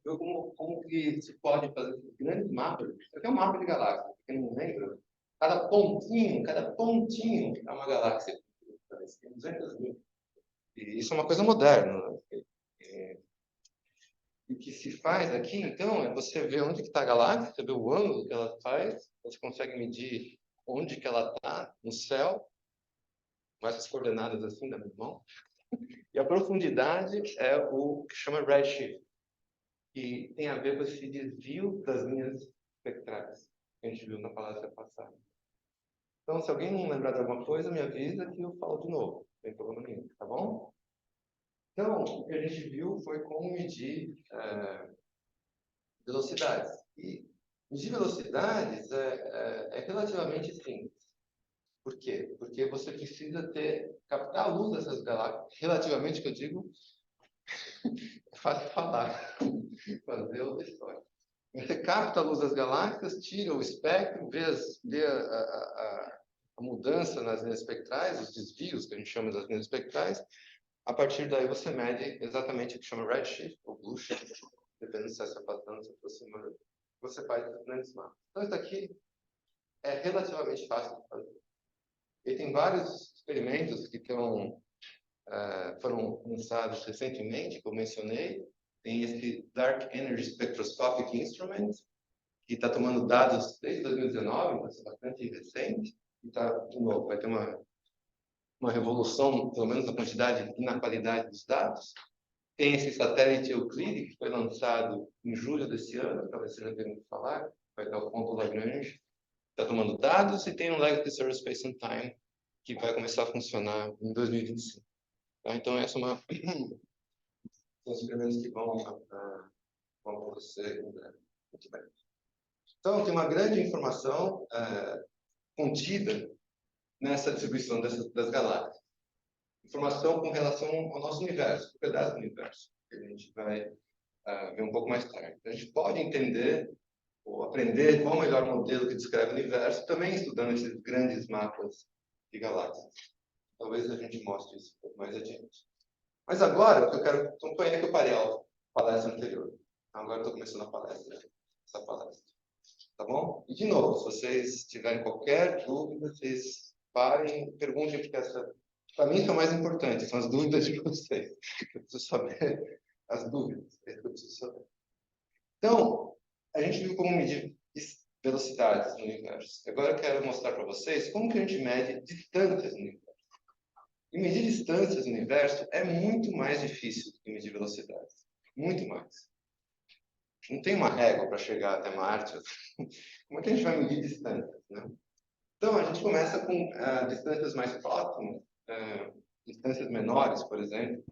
viu como que se pode fazer grandes mapas. Isso aqui é um mapa de galáxias, quem não lembra? Cada pontinho é uma galáxia. Tem 200 mil. E isso é uma coisa moderna, né? E o que se faz aqui, então, é você ver onde está a galáxia, você vê o ângulo que ela faz, você consegue medir onde que ela está no céu, com essas coordenadas assim da minha mão. E a profundidade é o que chama redshift, que tem a ver com esse desvio das linhas espectrais que a gente viu na palestra passada. Então, se alguém não lembrar de alguma coisa, me avisa que eu falo de novo. Não tem problema nenhum, tá bom? Então, o que a gente viu foi como medir velocidades. E medir velocidades é relativamente simples. Por quê? Porque você precisa captar a luz dessas galáxias. Relativamente, que eu digo, é fácil falar, fazer outra história. Você capta a luz das galáxias, tira o espectro, vê a mudança nas linhas espectrais, os desvios, que a gente chama das linhas espectrais. A partir daí você mede exatamente o que chama redshift ou blue shift, dependendo se está passando, se aproximando. Você faz os grandes mapas. Então, isso aqui é relativamente fácil de fazer. E tem vários experimentos que foram lançados recentemente, que eu mencionei. Tem esse Dark Energy Spectroscopic Instrument, que está tomando dados desde 2019, então é bastante recente, e de novo, vai ter uma revolução, pelo menos na quantidade e na qualidade dos dados. Tem esse satélite Euclide, que foi lançado em julho desse ano, talvez você já tenha ouvido falar, vai dar o ponto Lagrange, está tomando dados, e tem um Legacy Service Space and Time, que vai começar a funcionar em 2025. Tá? Então, essa é são os experimentos que vão acontecer. Muito bem. Então, tem uma grande informação contida nessa distribuição das galáxias. Informação com relação ao nosso universo, um pedaço do universo, que a gente vai ver um pouco mais tarde. Então, a gente pode entender ou aprender qual é o melhor modelo que descreve o universo, também estudando esses grandes mapas de galáxias. Talvez a gente mostre isso um pouco mais adiante. Mas agora, eu quero acompanhar que eu parei a palestra anterior. Agora estou começando a palestra, essa palestra. Tá bom? E, de novo, se vocês tiverem qualquer dúvida, vocês parem, perguntem, porque para mim, são mais importantes, são as dúvidas de vocês. Eu preciso saber as dúvidas, é isso que eu preciso saber. Então, a gente viu como medir velocidades no universo. Agora eu quero mostrar para vocês como que a gente mede distâncias no universo. E medir distâncias no universo é muito mais difícil do que medir velocidades. Muito mais. Não tem uma régua para chegar até Marte. Como é que a gente vai medir distâncias, né? Então, a gente começa com distâncias mais próximas, distâncias menores, por exemplo.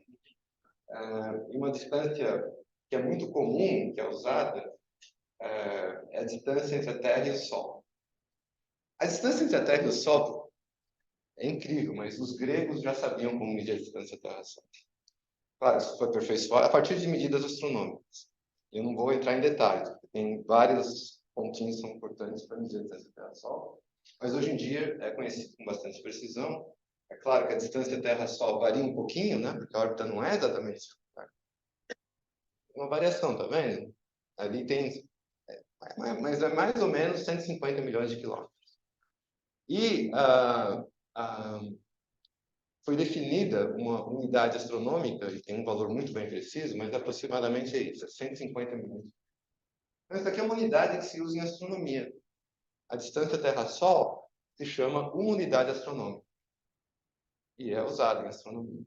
E uma distância que é muito comum, que é usada, é a distância entre a Terra e o Sol. A distância entre a Terra e o Sol é incrível, mas os gregos já sabiam como medir a distância Terra-Sol. Claro, isso foi aperfeiçoado a partir de medidas astronômicas. Eu não vou entrar em detalhes, porque tem vários pontinhos que são importantes para medir a distância Terra-Sol, mas hoje em dia é conhecido com bastante precisão. É claro que a distância Terra-Sol varia um pouquinho, né? Porque a órbita não é exatamente uma variação, tá vendo? Ali tem, mas é mais ou menos 150 milhões de quilômetros. E foi definida uma unidade astronômica, e tem um valor muito bem preciso, mas aproximadamente é isso, 150 milhões. Então, essa aqui é uma unidade que se usa em astronomia. A distância Terra-Sol se chama uma unidade astronômica. E é usada em astronomia.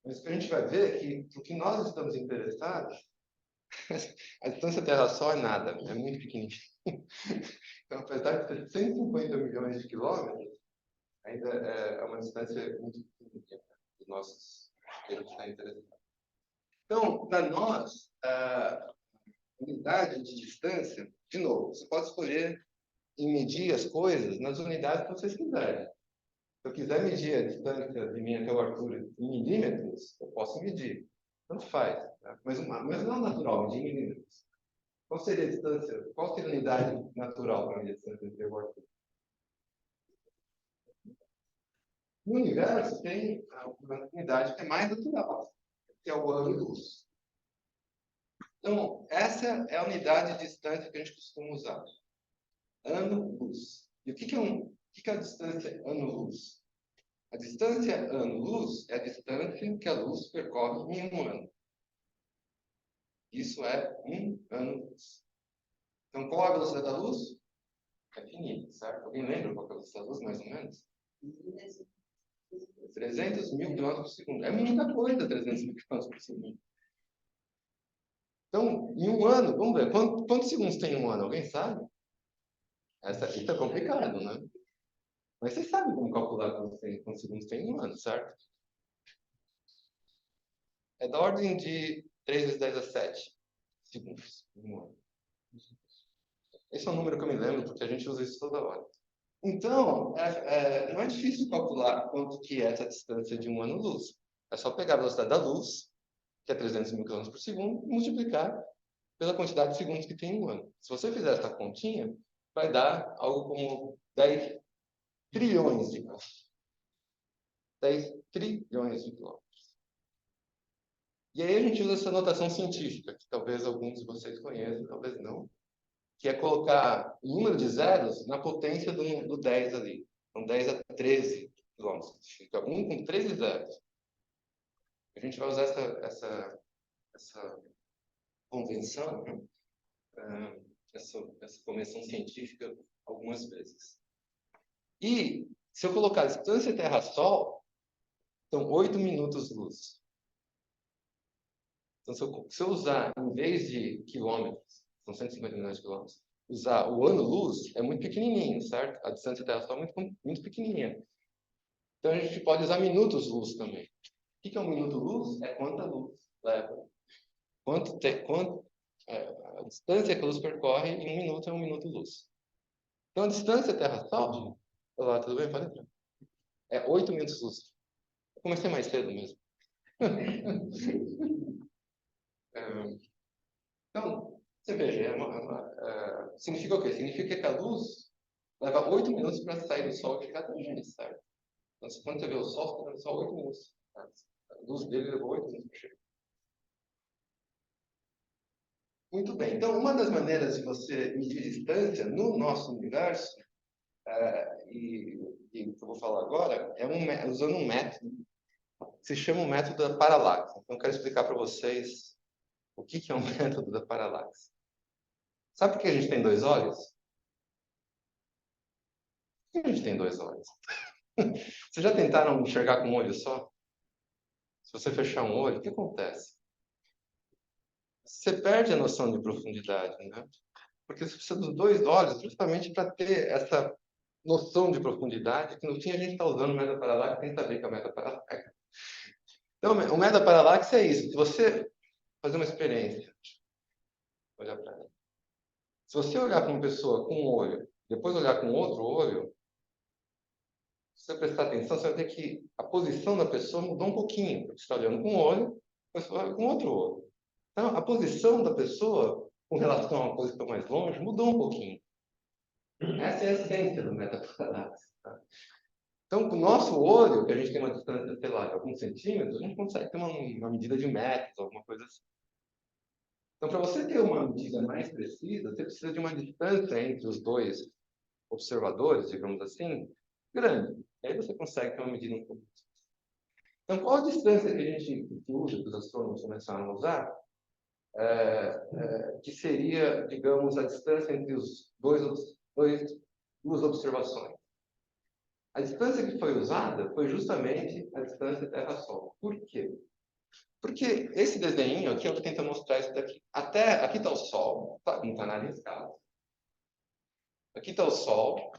Mas o que a gente vai ver é que o que nós estamos interessados, a distância Terra-Sol é nada, é muito pequenininha. Então, apesar de ter 150 milhões de quilômetros, ainda é uma distância muito pequenininha dos nossos que a gente está interessado. Então, para nós, a unidade de distância, de novo, você pode escolher e medir as coisas nas unidades que vocês quiserem. Se eu quiser medir a distância de mim até o Arthur em milímetros, eu posso medir. Tanto faz. Tá? Mas não natural, medir em milímetros. Qual seria a distância? Qual seria a unidade natural para medir a distância entre o Arthur? No universo tem uma unidade que é mais natural, que é o ano-luz. Então, essa é a unidade de distância que a gente costuma usar. Ano-luz. E o que é a distância ano-luz? A distância ano-luz é a distância que a luz percorre em um ano. Isso é um ano-luz. Então, qual é a velocidade da luz? É finita, certo? Alguém lembra qual é a velocidade da luz, mais ou menos? 300 mil quilômetros por segundo. É muita coisa, 300 mil quilômetros por segundo. Então, em um ano, vamos ver, quantos segundos tem um ano? Alguém sabe? Essa aqui está complicado, né? Mas vocês sabem como calcular quantos segundos tem um ano, certo? É da ordem de 3 vezes 10 a 7 segundos. Um ano. Esse é um número que eu me lembro, porque a gente usa isso toda hora. Então, não é difícil calcular quanto que é essa distância de um ano-luz. É só pegar a velocidade da luz, que é 300 mil km por segundo, e multiplicar pela quantidade de segundos que tem em um ano. Se você fizer essa continha, vai dar algo como 10 trilhões de quilômetros. 10 trilhões de quilômetros. E aí a gente usa essa notação científica, que talvez alguns de vocês conheçam, talvez não, que é colocar o número de zeros na potência do 10 ali. Então, 10 a 13 quilômetros. Fica 1 com 13 zeros. A gente vai usar essa convenção, essa convenção científica algumas vezes. E, se eu colocar a distância Terra-Sol, são 8 minutos-luz. Então, se eu usar, em vez de quilômetros, são 150 milhões de quilômetros, usar o ano-luz, é muito pequenininho, certo? A distância Terra-Sol é muito pequenininha. Então, a gente pode usar minutos-luz também. O que é um minuto-luz? É quanta luz leva. A distância que a luz percorre em um minuto é um minuto-luz. Então, a distância Terra-Sol... Olá, tudo bem? Pode entrar. É 8 minutos-luz. Eu comecei mais cedo mesmo. Então, você veja, significa o quê? Significa que a luz leva 8 minutos para sair do Sol e chegar até a gente, certo? Então, quando você vê o Sol, você está vendo só 8 minutos. Tá? A luz dele levou 8 minutos para chegar. Muito bem. Então, uma das maneiras de você medir distância no nosso universo, e o que eu vou falar agora, é usando um método que se chama o método da paralaxe. Então, eu quero explicar para vocês o que é o método da paralaxe. Sabe por que a gente tem dois olhos? Por que a gente tem dois olhos? Vocês já tentaram enxergar com um olho só? Se você fechar um olho, o que acontece? Você perde a noção de profundidade, né? Porque você precisa dos dois olhos justamente para ter essa noção de profundidade que no fim a gente está usando o meta-paralaxe sem saber que é o meta-paralaxe. Então, o meta-paralaxe é isso. Se você fazer uma experiência, olhar para ela. Se você olhar para uma pessoa com um olho, depois olhar com outro olho, se você prestar atenção, você vai ver que a posição da pessoa mudou um pouquinho. Porque você está olhando com um olho, depois você olha com outro olho. Então, a posição da pessoa com relação a uma coisa que está mais longe mudou um pouquinho. Essa é a essência do meta-paralaxe. Tá? Então, com o nosso olho, que a gente tem uma distância, sei lá, de alguns centímetros, a gente consegue ter uma medida de metros, alguma coisa assim. Então, para você ter uma medida mais precisa, você precisa de uma distância entre os dois observadores, digamos assim, grande. E aí você consegue ter uma medida um pouco. Então, qual a distância que a gente usa, que os astrônomos começaram a usar, que seria, digamos, a distância entre os duas observações? A distância que foi usada foi justamente a distância Terra-Sol. Por quê? Porque esse desenho aqui é o que tenta mostrar isso daqui. Aqui está o Sol, não está nada escala. Aqui está o Sol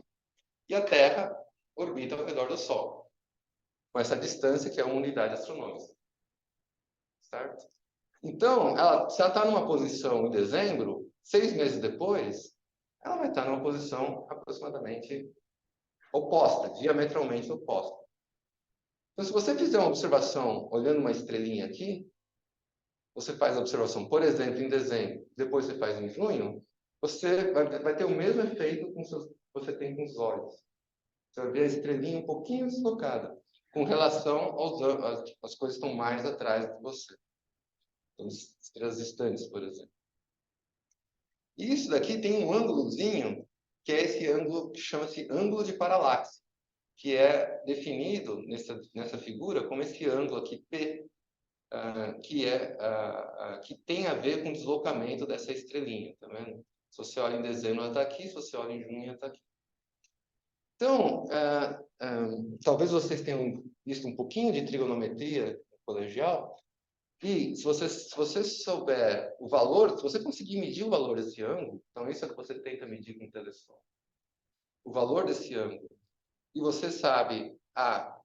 e a Terra orbita ao redor do Sol, com essa distância que é uma unidade astronômica. Certo? Então, se ela está numa posição em dezembro, 6 meses depois, ela vai estar numa posição aproximadamente oposta, diametralmente oposta. Então, se você fizer uma observação olhando uma estrelinha aqui, você faz a observação, por exemplo, em dezembro, depois você faz em junho, você vai ter o mesmo efeito que você tem com os olhos. Você vai ver a estrelinha um pouquinho deslocada, com relação às coisas que estão mais atrás de você. Então, estrelas distantes, por exemplo. E isso daqui tem um ângulozinho, que é esse ângulo que chama-se ângulo de paralaxe, que é definido nessa figura como esse ângulo aqui, P, que tem a ver com o deslocamento dessa estrelinha, tá vendo? Se você olha em dezembro, ela está aqui, se você olha em junho, ela está aqui. Então, talvez vocês tenham visto um pouquinho de trigonometria no colegial, e se você souber o valor, se você conseguir medir o valor desse ângulo, então isso é o que você tenta medir com o telescópio, o valor desse ângulo, e você sabe a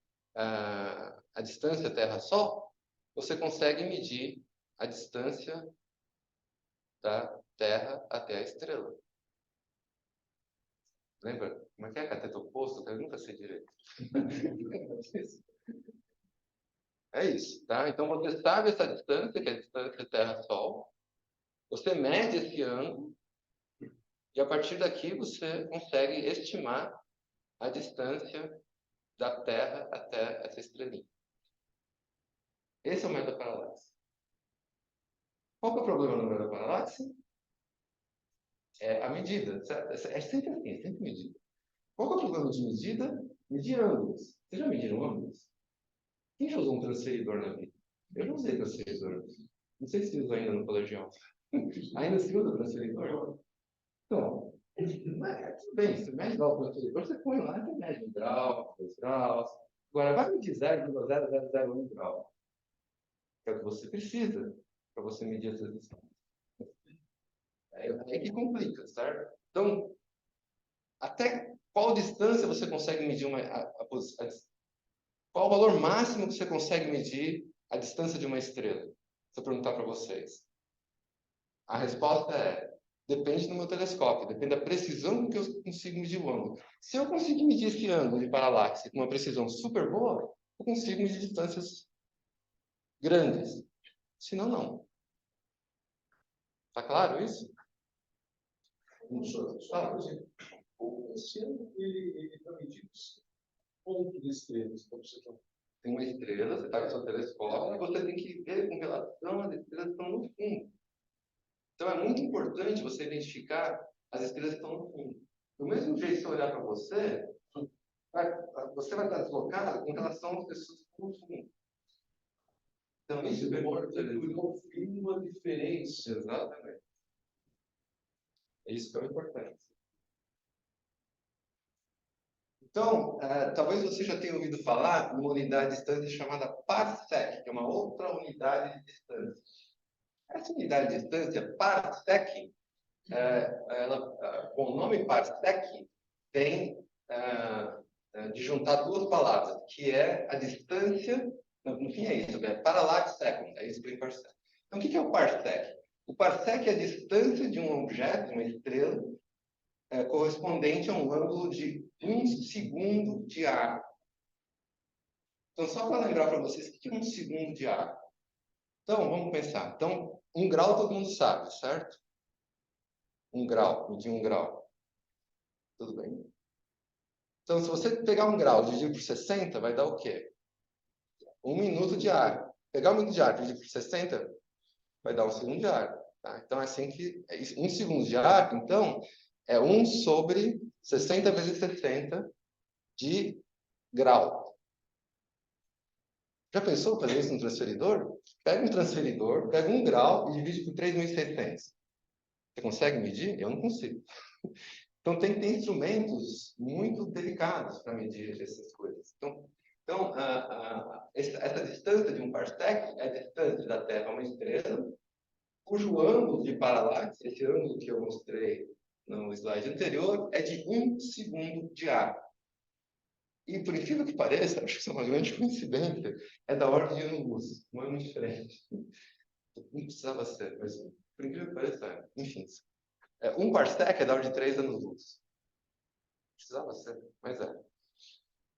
distância Terra-Sol, você consegue medir a distância da Terra até a estrela. Lembra? Como é que é? Cateto oposto? Eu nunca sei direito. É isso, tá? Então você sabe essa distância, que é a distância Terra-Sol. Você mede esse ângulo e a partir daqui você consegue estimar a distância da Terra até essa estrelinha. Esse é o método da paralaxe. Qual que é o problema do método da paralaxe? É a medida, certo? É sempre assim, é sempre medida. Qual que é o problema de medida? Medir ângulos. Vocês já mediram ângulos? Quem já usou um transferidor na vida? Eu não usei transferidor. Não sei se usa ainda no colegial. Ainda se usa transferidor? Então, tudo bem, você mede lá o transferidor, você põe lá, você mede 1 grau, 2 graus. Agora, vai medir 0,0001 grau. Que é o que você precisa para você medir essas distâncias. É que complica, certo? Então, até qual distância você consegue medir qual o valor máximo que você consegue medir a distância de uma estrela? Se eu perguntar para vocês. A resposta é: depende do meu telescópio, depende da precisão com que eu consigo medir o ângulo. Se eu conseguir medir esse ângulo de paralaxe com uma precisão super boa, eu consigo medir distâncias grandes. Senão, não. Tá claro isso? Por exemplo, esse ano ele está medindo ponto de estrelas. Então, você tem uma estrela, você está com o seu telescópio, e você tem que ver com relação às estrelas que estão no fundo. Então, é muito importante você identificar as estrelas que estão no fundo. Do mesmo jeito, se eu olhar para você, você vai estar deslocado com relação às pessoas que estão no fundo. Então, isso é importante. não tem uma diferença. Exatamente. É isso que é o importante. Então, talvez você já tenha ouvido falar de uma unidade de distância chamada parsec, que é uma outra unidade de distância. Essa unidade de distância, parsec, com o nome parsec, vem de juntar duas palavras, que é a distância, no fim é isso, é parallax second, é isso que é parsec. Então, o que é o parsec? O parsec é a distância de um objeto, de uma estrela, correspondente a um ângulo de 1 segundo de arco. Então, só para lembrar para vocês, o que é 1 segundo de arco? Então, vamos pensar. Então, 1 grau todo mundo sabe, certo? 1 grau, medir 1 grau. Tudo bem? Então, se você pegar 1 grau e dividir por 60, vai dar o quê? 1 minuto de arco. Pegar 1 minuto de arco e dividir por 60, vai dar 1 segundo de arco. Tá? Então, é assim que... 1 segundo de arco, então, é 1 sobre 60 vezes 60 de grau. Já pensou fazer isso no transferidor? Pega um transferidor, pega 1 grau e divide por 3.600. Você consegue medir? Eu não consigo. Então, tem que ter instrumentos muito delicados para medir essas coisas. Então essa distância de um parsec é a distância da Terra a uma estrela, cujo ângulo de paralaxe, esse ângulo que eu mostrei no slide anterior, é de 1 segundo de arco. E, por incrível que pareça, acho que isso é uma grande coincidência, é da ordem de anos-luz, não é muito diferente. Não precisava ser, mas, por incrível que pareça, enfim. 1 parsec é da ordem de 3 anos-luz. Precisava ser, mas é.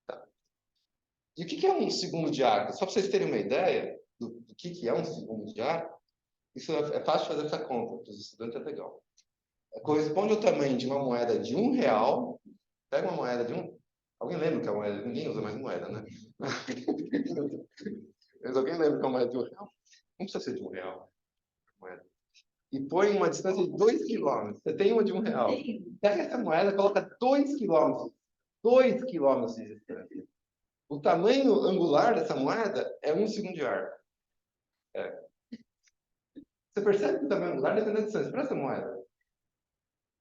Tá. E o que é 1 segundo de arco? Só para vocês terem uma ideia do que é 1 segundo de arco, isso é fácil fazer essa conta, para os estudantes é legal. Corresponde ao tamanho de uma moeda de R$1. Pega uma moeda de um. Alguém lembra que é a moeda? Ninguém usa mais moeda, né? Mas alguém lembra que é a moeda de R$1? Não precisa ser de R$1. moeda. E põe uma distância de 2 quilômetros. Você tem uma de R$1. Pega essa moeda, coloca 2 quilômetros. 2 quilômetros de distância. O tamanho angular dessa moeda é 1 segundo de arco. Você percebe que o tamanho angular depende da distância para essa moeda?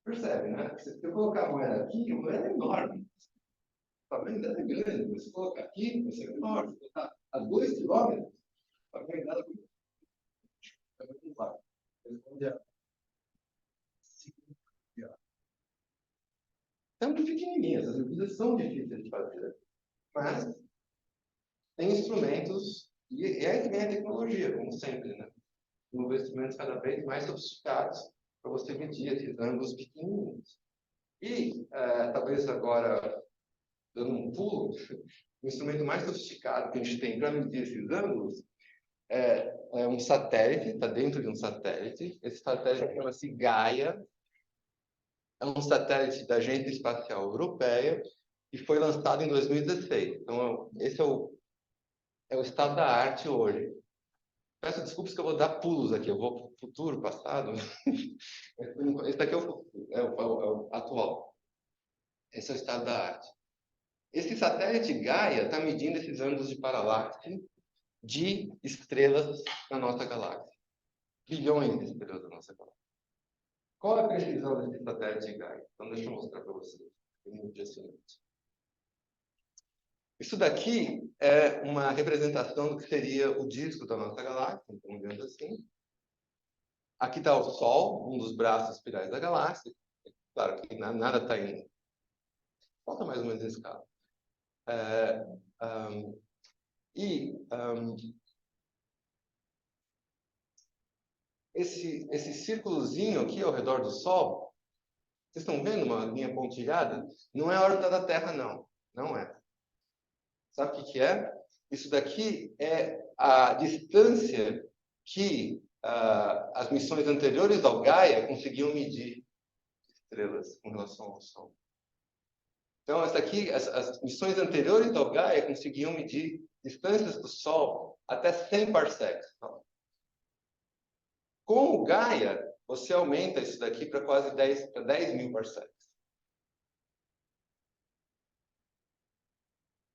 Percebe, né? Se eu colocar a moeda aqui, a moeda é enorme. O tamanho dela é grande. Mas se eu colocar aqui, vai ser enorme. Se eu colocar a 2 quilômetros, o tamanho dela é angular. Responde a são pequenininhas, as medidas são difíceis de fazer, mas tem instrumentos, e aí que vem a tecnologia, como sempre, né? Instrumentos cada vez mais sofisticados para você medir esses ângulos pequenininhos. E, talvez agora, dando um pulo, o instrumento mais sofisticado que a gente tem para medir esses ângulos é um satélite, está dentro de um satélite. Esse satélite chama-se Gaia. É um satélite da Agência Espacial Europeia e foi lançado em 2016. Então, esse é o estado da arte hoje. Peço desculpas que eu vou dar pulos aqui. Eu vou para o futuro, passado. Esse daqui é o futuro, é o atual. Esse é o estado da arte. Esse satélite Gaia está medindo esses ângulos de paralaxe de estrelas na nossa galáxia. Bilhões de estrelas na nossa galáxia. Qual é a precisão desse satélite Gaia? Então, deixa eu mostrar para vocês. É muito impressionante. Isso daqui é uma representação do que seria o disco da nossa galáxia, então, vendo assim. Aqui está o Sol, um dos braços espirais da galáxia. Claro que nada está em... Falta mais ou menos esse caso. Esse círculozinho aqui ao redor do Sol, vocês estão vendo uma linha pontilhada? Não é a órbita da Terra, não. Não é. Sabe o que é? Isso daqui é a distância que as missões anteriores ao Gaia conseguiam medir estrelas com relação ao Sol. Então, as missões anteriores ao Gaia conseguiam medir distâncias do Sol até 100 parsecs. Com o Gaia, você aumenta isso daqui para quase 10 mil parsecs.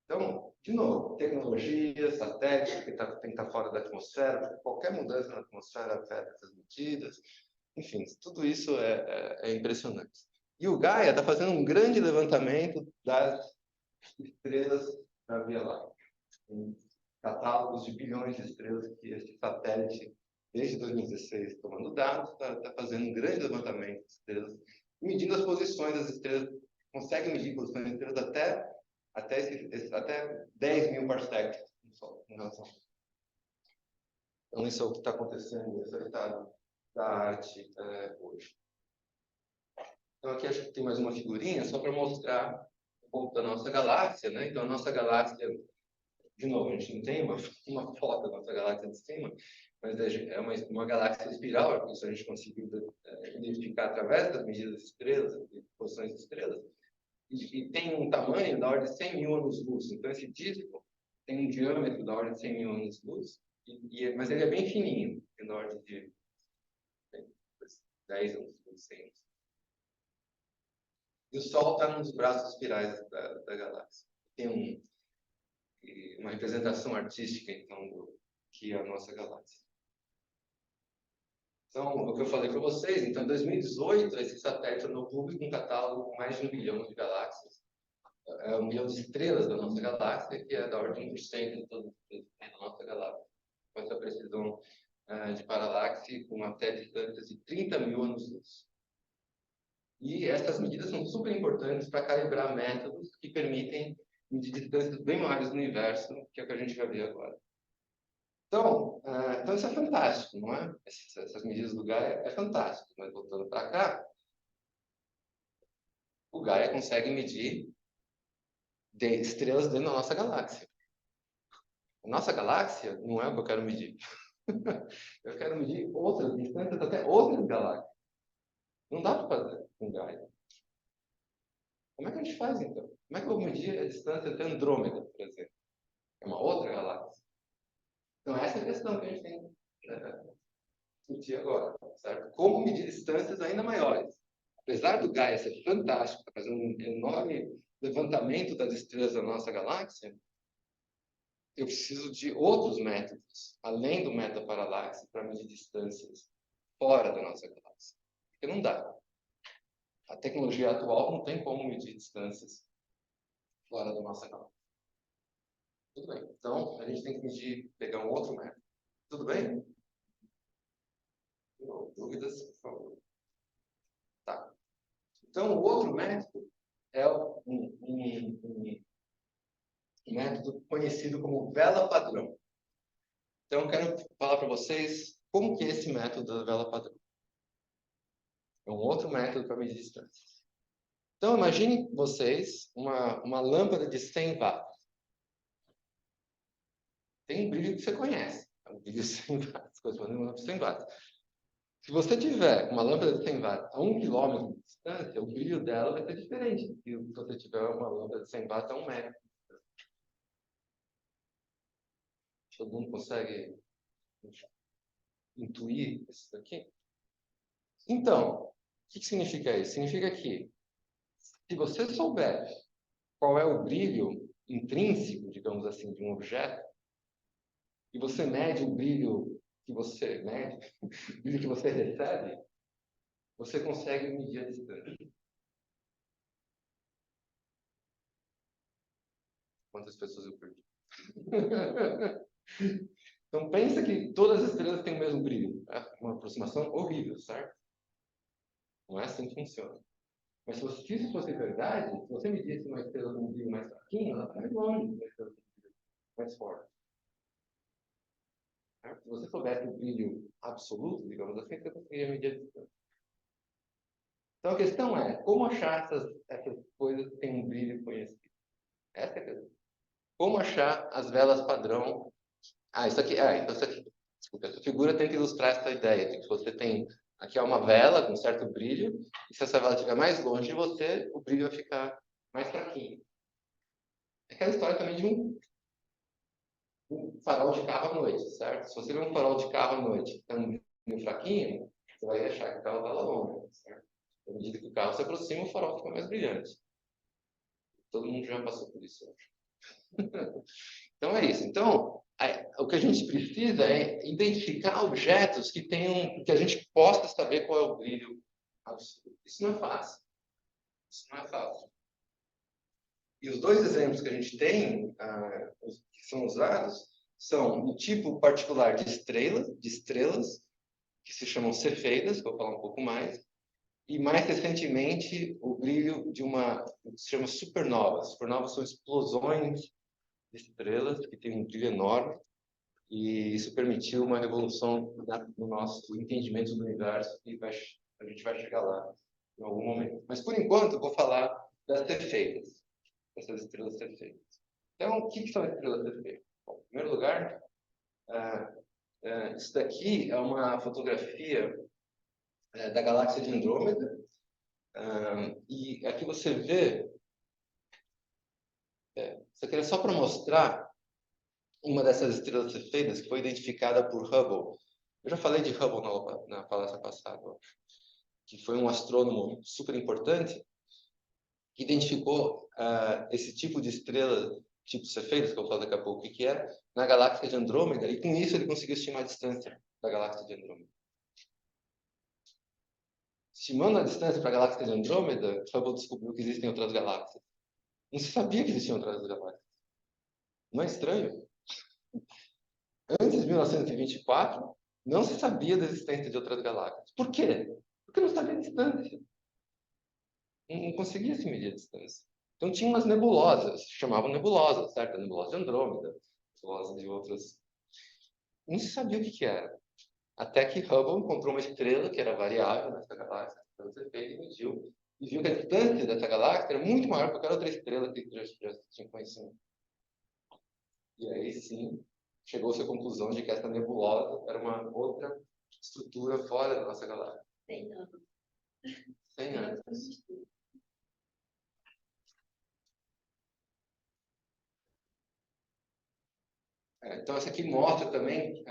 Então, de novo, tecnologia, satélite, tem que estar fora da atmosfera, qualquer mudança na atmosfera afeta essas medidas. Enfim, tudo isso é impressionante. E o Gaia está fazendo um grande levantamento das estrelas da Via Láctea. Tem catálogos de bilhões de estrelas que esse satélite, desde 2016, tomando dados, está fazendo um grande levantamento de estrelas, medindo as posições das estrelas, consegue medir posições das estrelas até 10 mil parsecs no Sol, em relação. Então, isso é o que está acontecendo, esse é o estado da arte hoje. Então, aqui acho que tem mais uma figurinha, só para mostrar um pouco da nossa galáxia, né? Então, a nossa galáxia, de novo, a gente não tem uma foto da nossa galáxia de cima, mas é uma galáxia espiral, isso a gente conseguiu identificar através das medidas de estrelas, de posições de estrelas, e tem um tamanho da ordem de 100 mil anos-luz. Então, esse disco tem um diâmetro da ordem de 100 mil anos-luz, mas ele é bem fininho, da ordem de 10 anos-luz, 100 anos. E o Sol está nos braços espirais da galáxia. Tem uma representação artística, então, que é a nossa galáxia. Então, o que eu falei para vocês, então, em 2018, esse satélite tornou público um catálogo com mais de 1 bilhão de galáxias. 1 bilhão de estrelas da nossa galáxia, que é da ordem de 1% de todas as estrelas da nossa galáxia. Com essa precisão de paralaxe, com até distâncias de 30 mil anos-luz. E essas medidas são super importantes para calibrar métodos que permitem medir distâncias bem maiores do universo, que é o que a gente vai ver agora. Então isso é fantástico, não é? Essas medidas do Gaia é fantástico. Mas voltando para cá, o Gaia consegue medir estrelas dentro da nossa galáxia. A nossa galáxia não é o que eu quero medir. Eu quero medir outras distâncias, até outras galáxias. Não dá para fazer com Gaia. Como é que a gente faz, então? Como é que eu vou medir a distância até Andrômeda, por exemplo? É uma outra galáxia. Então, essa é a questão que a gente tem que discutir agora, certo? Como medir distâncias ainda maiores. Apesar do Gaia ser fantástico, fazer um enorme levantamento das estrelas da nossa galáxia, eu preciso de outros métodos, além do método paralaxe, para medir distâncias fora da nossa galáxia. Porque não dá. A tecnologia atual não tem como medir distâncias fora da nossa galáxia. Tudo bem. Então, a gente tem que medir, pegar um outro método. Tudo bem? Dúvidas, por favor. Tá. Então, o outro método é um método conhecido como vela padrão. Então, eu quero falar para vocês como que é esse método da vela padrão. É um outro método para medir distâncias. Então, imagine vocês uma lâmpada de 100 watts. Tem um brilho que você conhece. É um brilho de 100 watts. Uma lâmpada de 100 watts. Se você tiver uma lâmpada de 100 watts a 1 quilômetro de distância, o brilho dela vai ser diferente do que se você tiver uma lâmpada de 100 watts a 1 metro. Todo mundo consegue intuir isso daqui? Então, o que significa isso? Significa que, se você souber qual é o brilho intrínseco, digamos assim, de um objeto, e você mede o brilho que você mede, o brilho que você recebe, você consegue medir a distância. Quantas pessoas eu perdi? Então, pensa que todas as estrelas têm o mesmo brilho. É uma aproximação horrível, certo? Não é assim que funciona. Mas se isso fosse verdade, se você medisse uma estrela com um brilho mais fraquinho, ela está mais longe de uma estrela com um brilho mais forte. Certo? Se você soubesse o brilho absoluto, digamos assim, você conseguiria medir a distância. Então, a questão é, como achar essas coisas que têm um brilho conhecido? Essa é a questão. Como achar as velas padrão? Isso aqui. Então isso aqui. Desculpa, essa figura tem que ilustrar essa ideia de que você tem aqui é uma vela com certo brilho, e se essa vela estiver mais longe de você, o brilho vai ficar mais fraquinho. É aquela história também de um farol de carro à noite, certo? Se você vê um farol de carro à noite que tem um brilho fraquinho, você vai achar que o carro está lá longe, certo? À medida que o carro se aproxima, o farol fica mais brilhante. Todo mundo já passou por isso, eu acho. Então é isso. Então, o que a gente precisa é identificar objetos que tenham, que a gente possa saber qual é o brilho absoluto. Isso não é fácil. Isso não é fácil. E os dois exemplos que a gente tem, que são usados, são o tipo particular de estrelas, que se chamam cefeidas, que eu vou falar um pouco mais, e mais recentemente o brilho de uma que se chama supernova. Supernovas são explosões de estrelas que têm um brilho enorme. E isso permitiu uma revolução no nosso entendimento do universo e a gente vai chegar lá em algum momento. Mas, por enquanto, eu vou falar das cefeidas, dessas estrelas cefeidas. Então, o que são estrelas cefeidas? Bom, em primeiro lugar, isso daqui é uma fotografia da galáxia de Andrômeda. E aqui você vê, isso aqui é só para mostrar uma dessas estrelas cefeidas que foi identificada por Hubble. Eu já falei de Hubble na palestra passada, que foi um astrônomo super importante, que identificou esse tipo de estrela, tipo cefeidas, que eu vou falar daqui a pouco o que é, na galáxia de Andrômeda, e com isso ele conseguiu estimar a distância da galáxia de Andrômeda. Estimando a distância para a galáxia de Andrômeda, Hubble descobriu que existem outras galáxias. Não se sabia que existiam outras galáxias. Não é estranho? Antes de 1924, não se sabia da existência de outras galáxias. Por quê? Porque não sabia a distância. Não conseguia se medir a distância. Então tinha umas nebulosas, chamavam nebulosas, certo? A nebulosa de Andrômeda, nebulosas de outras. Não se sabia o que era. Até que Hubble encontrou uma estrela que era variável nessa galáxia, então você fez e mediu, e viu que a distância dessa galáxia era muito maior que qualquer outra estrela que já tinha conhecido. E aí sim, chegou-se à conclusão de que essa nebulosa era uma outra estrutura fora da nossa galáxia. 100 anos. 100 anos. Então, essa aqui mostra também.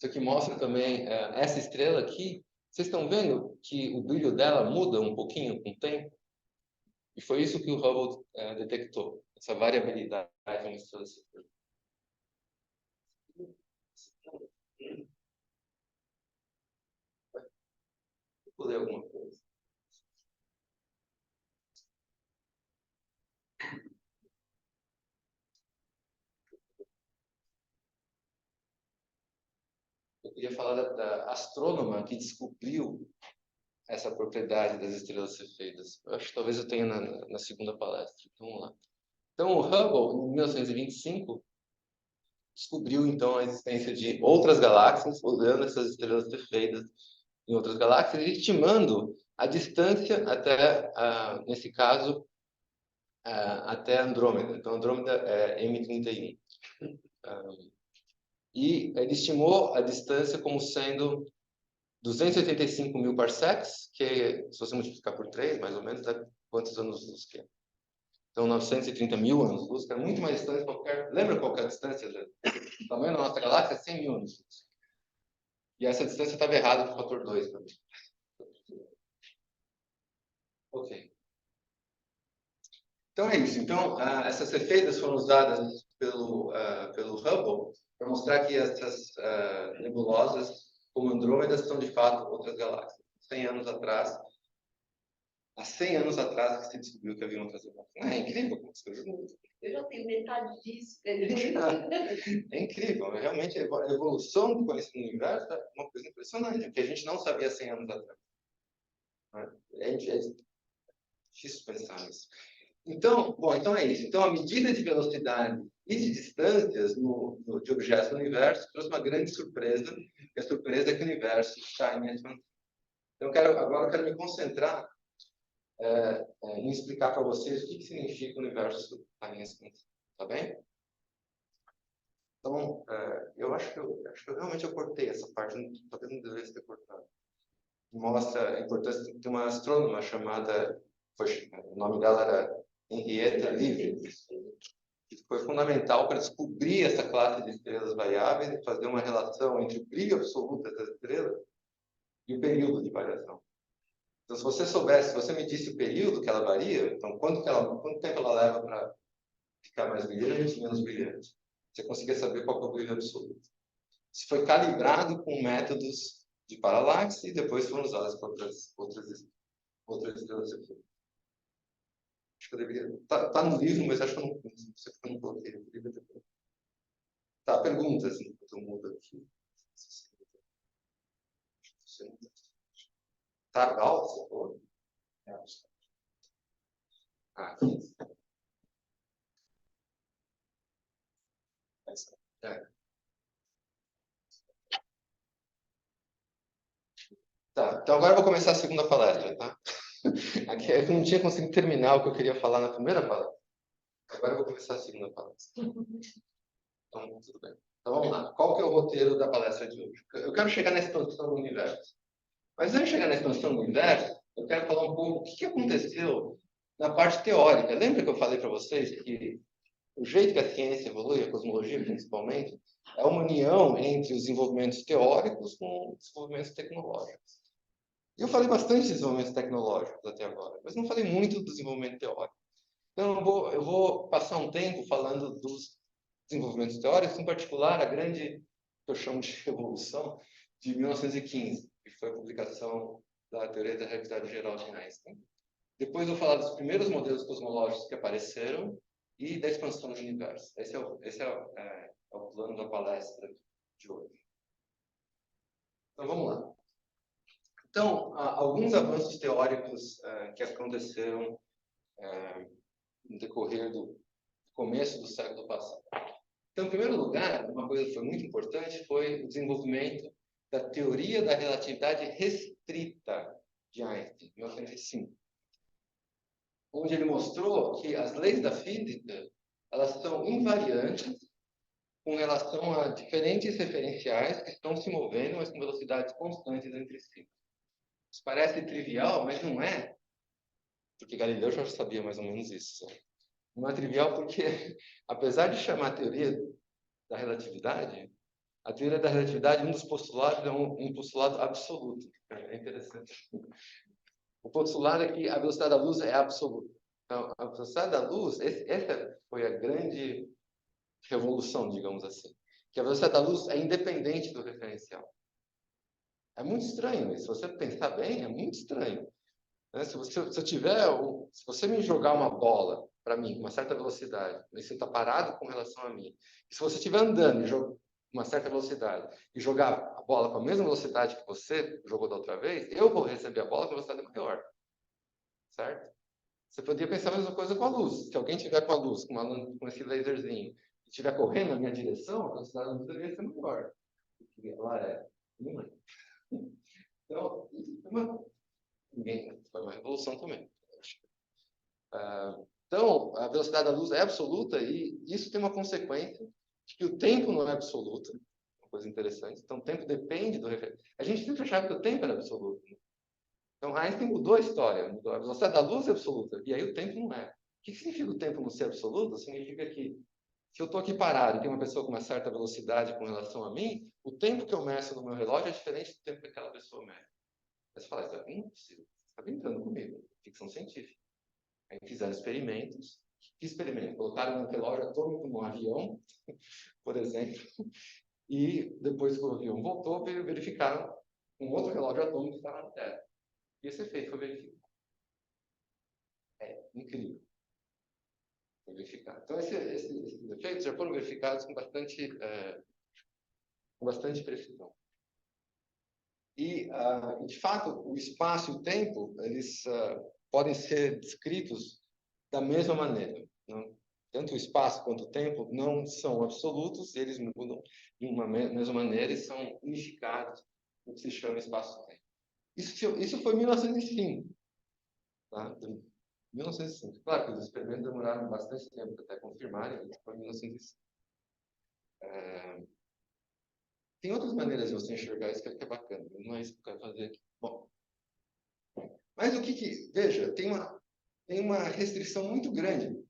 Isso aqui mostra também essa estrela aqui. Vocês estão vendo que o brilho dela muda um pouquinho com o tempo? E foi isso que o Hubble detectou, essa variabilidade de uma estrela circular. Vou ler alguma coisa. Eu queria falar da astrônoma que descobriu essa propriedade das estrelas cefeidas. Eu acho que talvez eu tenha na segunda palestra. Então, vamos lá. Então, o Hubble, em 1925, descobriu então a existência de outras galáxias, usando essas estrelas cefeidas em outras galáxias, estimando a distância até, nesse caso, até Andrômeda. Então, Andrômeda é M31. E ele estimou a distância como sendo 285 mil parsecs, que se você multiplicar por 3, mais ou menos, dá quantos anos-luz que é? Então, 930 mil anos-luz, que é muito mais distante de qualquer... Lembra qual que é a distância? O tamanho da nossa galáxia é 100 mil anos-luz. E essa distância estava errada por fator 2 também. Ok. Então é isso. Então, essas cefeidas foram usadas pelo Hubble para mostrar que essas nebulosas, como Andrômeda, são de fato outras galáxias. 100 anos atrás, há 100 anos atrás que se descobriu que havia outras galáxias. É incrível como as coisas mudam. Eu já tenho metade disso. É incrível. Realmente, a evolução do conhecimento do universo é uma coisa impressionante, que a gente não sabia 100 anos atrás. É difícil pensar nisso. Então, bom, então é isso. Então, a medida de velocidade e de distâncias de objetos no universo trouxe uma grande surpresa, e a surpresa é que o universo está em expansão. Então, agora eu quero me concentrar em explicar para vocês o que significa o universo estar em expansão. Tá bem? Então, eu acho que eu realmente cortei essa parte, talvez não deveria ter cortado. Mostra a importância de uma astrônoma chamada, o nome dela era Henrietta Leavitt, que foi fundamental para descobrir essa classe de estrelas variáveis e fazer uma relação entre o brilho absoluto dessas estrelas e o período de variação. Então, se você soubesse, se você medisse o período que ela varia, então quanto tempo ela leva para ficar mais brilhante, menos brilhante, você conseguia saber qual é o brilho absoluto. Isso foi calibrado com métodos de paralaxe e depois foram usados para outras estrelas. Acho que eu deveria. Tá no livro, mas acho que eu não coloquei no livro depois. Tá, perguntas enquanto eu mudo aqui. Targal, você falou? Aqui. É. Tá, então agora eu vou começar a segunda palestra, tá? Aqui eu não tinha conseguido terminar o que eu queria falar na primeira palestra. Agora eu vou começar a segunda palestra. Então, tudo bem. Então vamos lá. Qual que é o roteiro da palestra de hoje? Eu quero chegar na expansão do universo. Mas antes de chegar na expansão do universo, eu quero falar um pouco o que aconteceu na parte teórica. Lembra que eu falei para vocês que o jeito que a ciência evolui, a cosmologia principalmente, é uma união entre os desenvolvimentos teóricos com os desenvolvimentos tecnológicos. Eu falei bastante de desenvolvimentos tecnológicos até agora, mas não falei muito do desenvolvimento teórico. Então, eu vou passar um tempo falando dos desenvolvimentos teóricos, em particular a grande, que eu chamo de revolução, de 1915, que foi a publicação da teoria da relatividade geral de Einstein. Depois eu vou falar dos primeiros modelos cosmológicos que apareceram e da expansão do universo. Esse é o plano da palestra de hoje. Então, vamos lá. Então, alguns avanços teóricos que aconteceram no decorrer do começo do século passado. Então, em primeiro lugar, uma coisa que foi muito importante foi o desenvolvimento da teoria da relatividade restrita de Einstein, em 1905, onde ele mostrou que as leis da física elas são invariantes com relação a diferentes referenciais que estão se movendo, mas com velocidades constantes entre si. Isso parece trivial, mas não é, porque Galileu já sabia mais ou menos isso. Não é trivial porque, apesar de chamar a teoria da relatividade, A teoria da relatividade, um dos postulados é um postulado absoluto. É interessante. O postulado é que a velocidade da luz é absoluta. Então, a velocidade da luz, essa foi a grande revolução, digamos assim. Que a velocidade da luz é independente do referencial. É muito estranho isso. Se você pensar bem, é muito estranho. Né? Se você me jogar uma bola para mim com uma certa velocidade, e você está parado com relação a mim, e se você estiver andando com uma certa velocidade e jogar a bola com a mesma velocidade que você jogou da outra vez, eu vou receber a bola com velocidade maior. Certo? Você poderia pensar a mesma coisa com a luz. Se alguém tiver com a luz, com esse laserzinho, e estiver correndo na minha direção, a velocidade da luz deveria ser maior. Porque ela é. Não é. Então, foi uma revolução também. Então, a velocidade da luz é absoluta e isso tem uma consequência de que o tempo não é absoluto. Uma coisa interessante. Então, o tempo depende do referencial. A gente sempre achava que o tempo era absoluto. Né? Então, Einstein mudou a história. Mudou. A velocidade da luz é absoluta. E aí o tempo não é. O que significa o tempo não ser absoluto? Significa que se eu estou aqui parado e tem uma pessoa com uma certa velocidade com relação a mim, o tempo que eu meço no meu relógio é diferente do tempo que aquela pessoa mede. Aí você fala, isso é impossível. Você está brincando comigo. Ficção científica. Aí fizeram experimentos. Que experimento? Colocaram um relógio atômico num avião, por exemplo, e depois que o avião voltou, verificaram um outro relógio atômico que estava na Terra. E esse efeito foi verificado. É incrível. Foi verificado. Então, esses efeitos já foram verificados com bastante precisão. E, de fato, o espaço e o tempo, eles podem ser descritos da mesma maneira. Não? Tanto o espaço quanto o tempo não são absolutos, eles mudam de uma mesma maneira e são unificados no que se chama espaço-tempo. Isso foi em 1905. Tá? 1905. Claro que os experimentos demoraram bastante tempo até confirmarem, mas foi em 1905. Tem outras maneiras de você enxergar isso que é bacana, não é isso que eu quero fazer aqui. Bom, mas veja, tem uma restrição muito grande.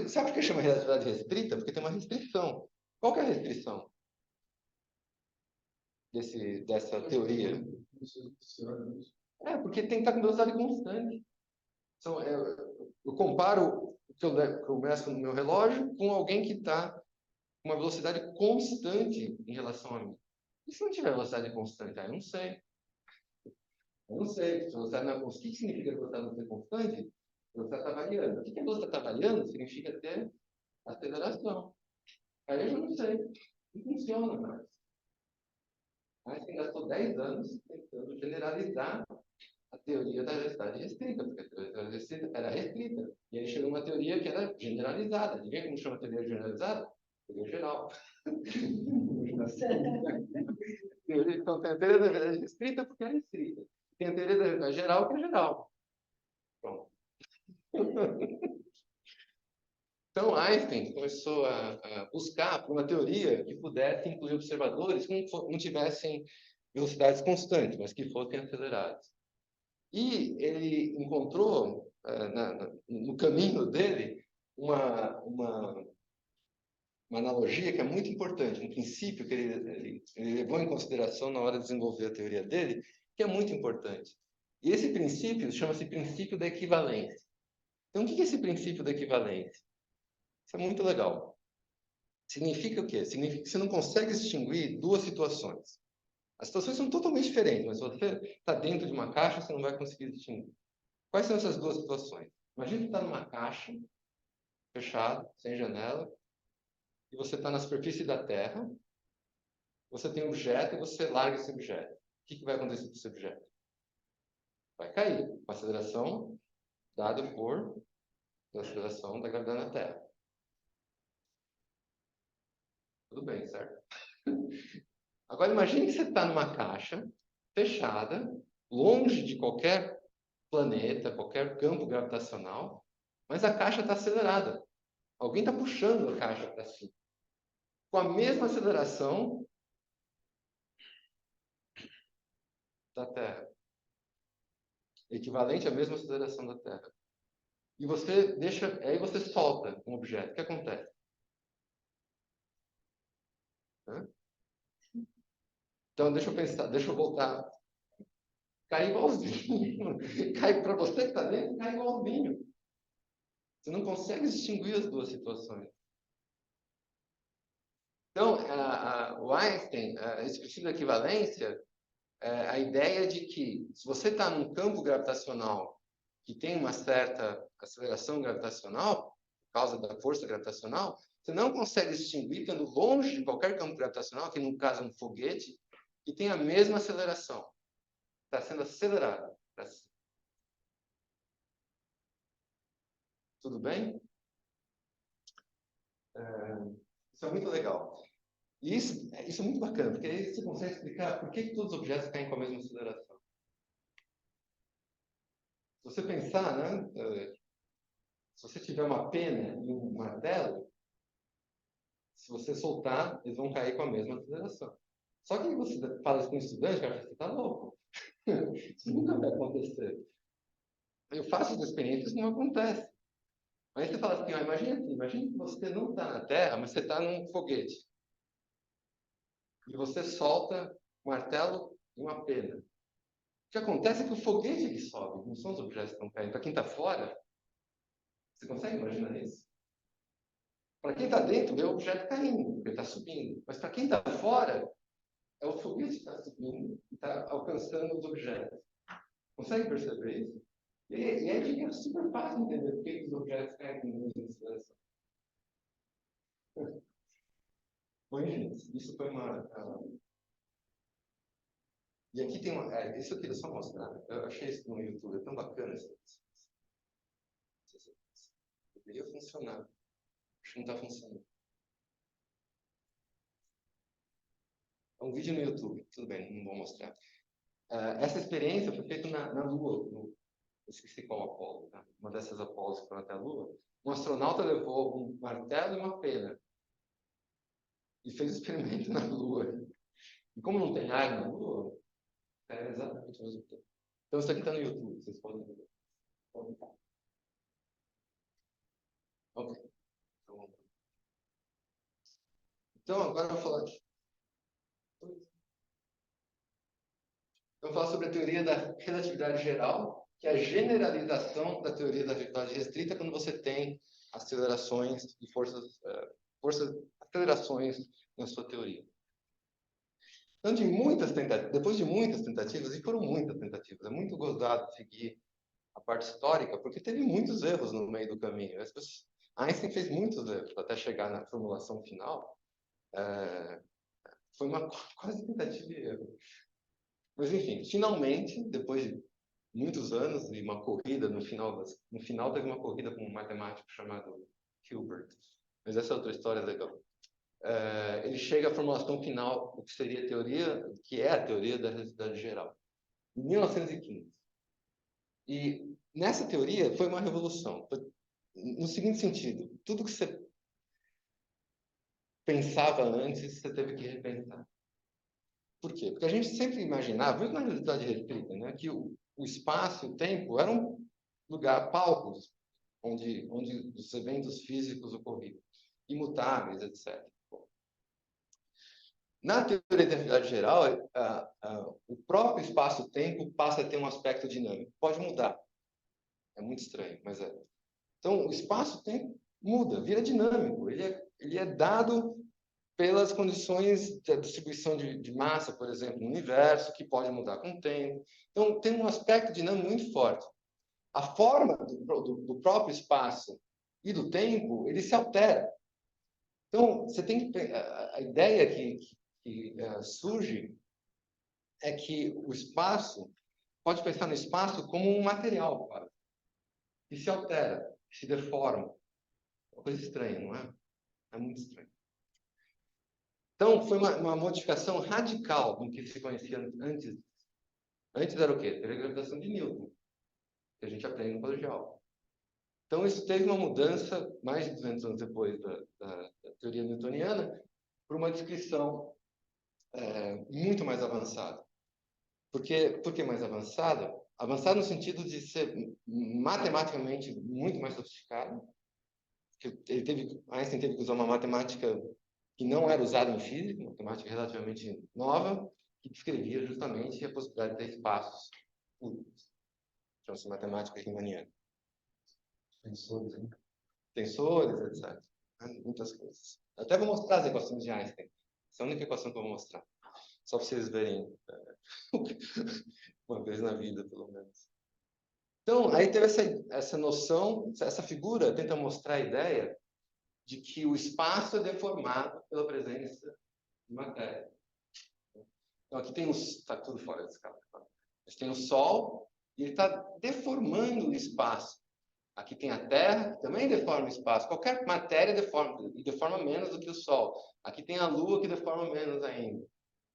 Sabe por que chama relatividade restrita? Porque tem uma restrição. Qual que é a restrição dessa teoria? Porque tem que estar com velocidade constante. Então, eu comparo o que eu meço no meu relógio com alguém que está com uma velocidade constante em relação a mim. E se não tiver velocidade constante? Eu não sei. Eu não sei. Se velocidade não é constante, o que significa velocidade não ser constante? A velocidade está variando. O que a velocidade está variando significa ter aceleração. Aí eu já não sei. Não funciona mais. Einstein gastou 10 anos tentando generalizar a teoria da velocidade restrita, porque a teoria da restrita era restrita. E aí chegou uma teoria que era generalizada. Ninguém como chama teoria generalizada? Teoria geral. Então, tem a teoria da velocidade restrita porque é restrita. Tem a teoria da velocidade geral que é geral. Pronto. Então, Einstein começou a buscar por uma teoria que pudesse incluir observadores que não tivessem velocidades constantes, mas que fossem acelerados. E ele encontrou, no caminho dele, uma analogia que é muito importante, um princípio que ele levou em consideração na hora de desenvolver a teoria dele, que é muito importante. E esse princípio chama-se princípio da equivalência. Então, o que é esse princípio da equivalência? Isso é muito legal. Significa o quê? Significa que você não consegue distinguir duas situações. As situações são totalmente diferentes, mas se você está dentro de uma caixa, você não vai conseguir distinguir. Quais são essas duas situações? Imagina que está numa caixa, fechada, sem janela, e você está na superfície da Terra, você tem um objeto e você larga esse objeto. O que vai acontecer com esse objeto? Vai cair, com a aceleração dada por aceleração da gravidade na Terra. Tudo bem, certo? Agora imagine que você está numa caixa fechada, longe de qualquer planeta, qualquer campo gravitacional, mas a caixa está acelerada. Alguém está puxando a caixa para cima. Com a mesma aceleração da Terra. Equivalente à mesma aceleração da Terra. E você aí você solta um objeto. O que acontece? Então, deixa eu pensar, deixa eu voltar. Cai igualzinho. Cai para você que está dentro, cai igualzinho. Você não consegue distinguir as duas situações. Então, o Einstein, discutindo a equivalência, a ideia de que se você está num campo gravitacional que tem uma certa aceleração gravitacional, por causa da força gravitacional, você não consegue distinguir, estando longe de qualquer campo gravitacional, que no caso é um foguete, que tem a mesma aceleração. Está sendo acelerado. Tudo bem? Isso é muito legal. E isso é muito bacana, porque aí você consegue explicar por que todos os objetos caem com a mesma aceleração. Se você pensar, né, se você tiver uma pena e um martelo, se você soltar, eles vão cair com a mesma aceleração. Só que você fala isso com um estudante, que acha que você está louco. Isso nunca vai acontecer. Eu faço as experiências que não acontece. Aí você fala assim, imagina que você não está na Terra, mas você está num foguete. E você solta um martelo e uma pena. O que acontece é que o foguete é que sobe, não são os objetos que estão caindo. Para quem está fora, você consegue imaginar isso? Para quem está dentro, vê o objeto caindo, porque está subindo. Mas para quem está fora, é o foguete que está subindo e está alcançando os objetos. Consegue perceber isso? E aí fica super fácil entender por que os objetos caem com menos aceleração. Bom, gente, isso foi uma... E aqui tem uma... isso eu queria só mostrar. Eu achei isso no YouTube, é tão bacana isso. Deveria funcionar. Acho que não está funcionando. É um vídeo no YouTube, tudo bem, não vou mostrar. Essa experiência foi feita na Lua, eu esqueci qual Apolo, tá? Uma dessas Apolos que foram até a Lua. Um astronauta levou um martelo e uma pena e fez o experimento na Lua. E como não tem ar na Lua, é exatamente o resultado. Então isso aqui está no YouTube, vocês podem ver. Ok. Então agora eu vou falar. Eu vou falar sobre a teoria da relatividade geral, que é a generalização da teoria da relatividade restrita quando você tem acelerações e acelerações na sua teoria. Então, depois de muitas tentativas, e foram muitas tentativas, é muito gozado seguir a parte histórica, porque teve muitos erros no meio do caminho. Einstein fez muitos erros até chegar na formulação final. Foi uma quase tentativa de erro. Mas, enfim, finalmente, depois de muitos anos e uma corrida, no final teve uma corrida com um matemático chamado Hilbert. Mas essa é outra história legal. Ele chega à formulação final, o que seria a teoria, que é a teoria da relatividade geral, em 1915. E nessa teoria foi uma revolução, no seguinte sentido: tudo que você pensava antes, você teve que repensar. Por quê? Porque a gente sempre imaginava, mesmo na realidade restrita, né, que o espaço e o tempo eram palcos onde os eventos físicos ocorriam, imutáveis, etc. Na teoria da relatividade geral, o próprio espaço-tempo passa a ter um aspecto dinâmico. Pode mudar. É muito estranho, mas é. Então, o espaço-tempo muda, vira dinâmico. Ele é dado pelas condições da distribuição de massa, por exemplo, no universo, que pode mudar com o tempo. Então, tem um aspecto dinâmico muito forte. A forma do próprio espaço e do tempo, ele se altera. Então, você tem que... A ideia que surge é que o espaço, pode pensar no espaço como um material, cara, que se altera, que se deforma. É uma coisa estranha, não é? É muito estranho. Então, foi uma modificação radical do que se conhecia antes. Antes era o quê? Teve a gravitação de Newton, que a gente aprende no colegial. Então, isso teve uma mudança, mais de 200 anos depois da teoria newtoniana, para uma descrição muito mais avançada. Por que mais avançada? Avançada no sentido de ser matematicamente muito mais sofisticado. Einstein teve que usar uma matemática que não era usada em física, uma matemática relativamente nova, que descrevia justamente a possibilidade de ter espaços únicos. Chama-se matemática riemanniana. Tensores, né? Tensores, etc. Muitas coisas. Até vou mostrar as equações de Einstein. Essa é a única equação que eu vou mostrar. Só para vocês verem uma vez na vida, pelo menos. Então, aí teve essa noção, essa figura tenta mostrar a ideia de que o espaço é deformado pela presença de matéria. Então, aqui tem está tudo fora de escala. Mas tem o Sol e ele está deformando o espaço. Aqui tem a Terra, que também deforma o espaço. Qualquer matéria deforma, e deforma menos do que o Sol. Aqui tem a Lua, que deforma menos ainda.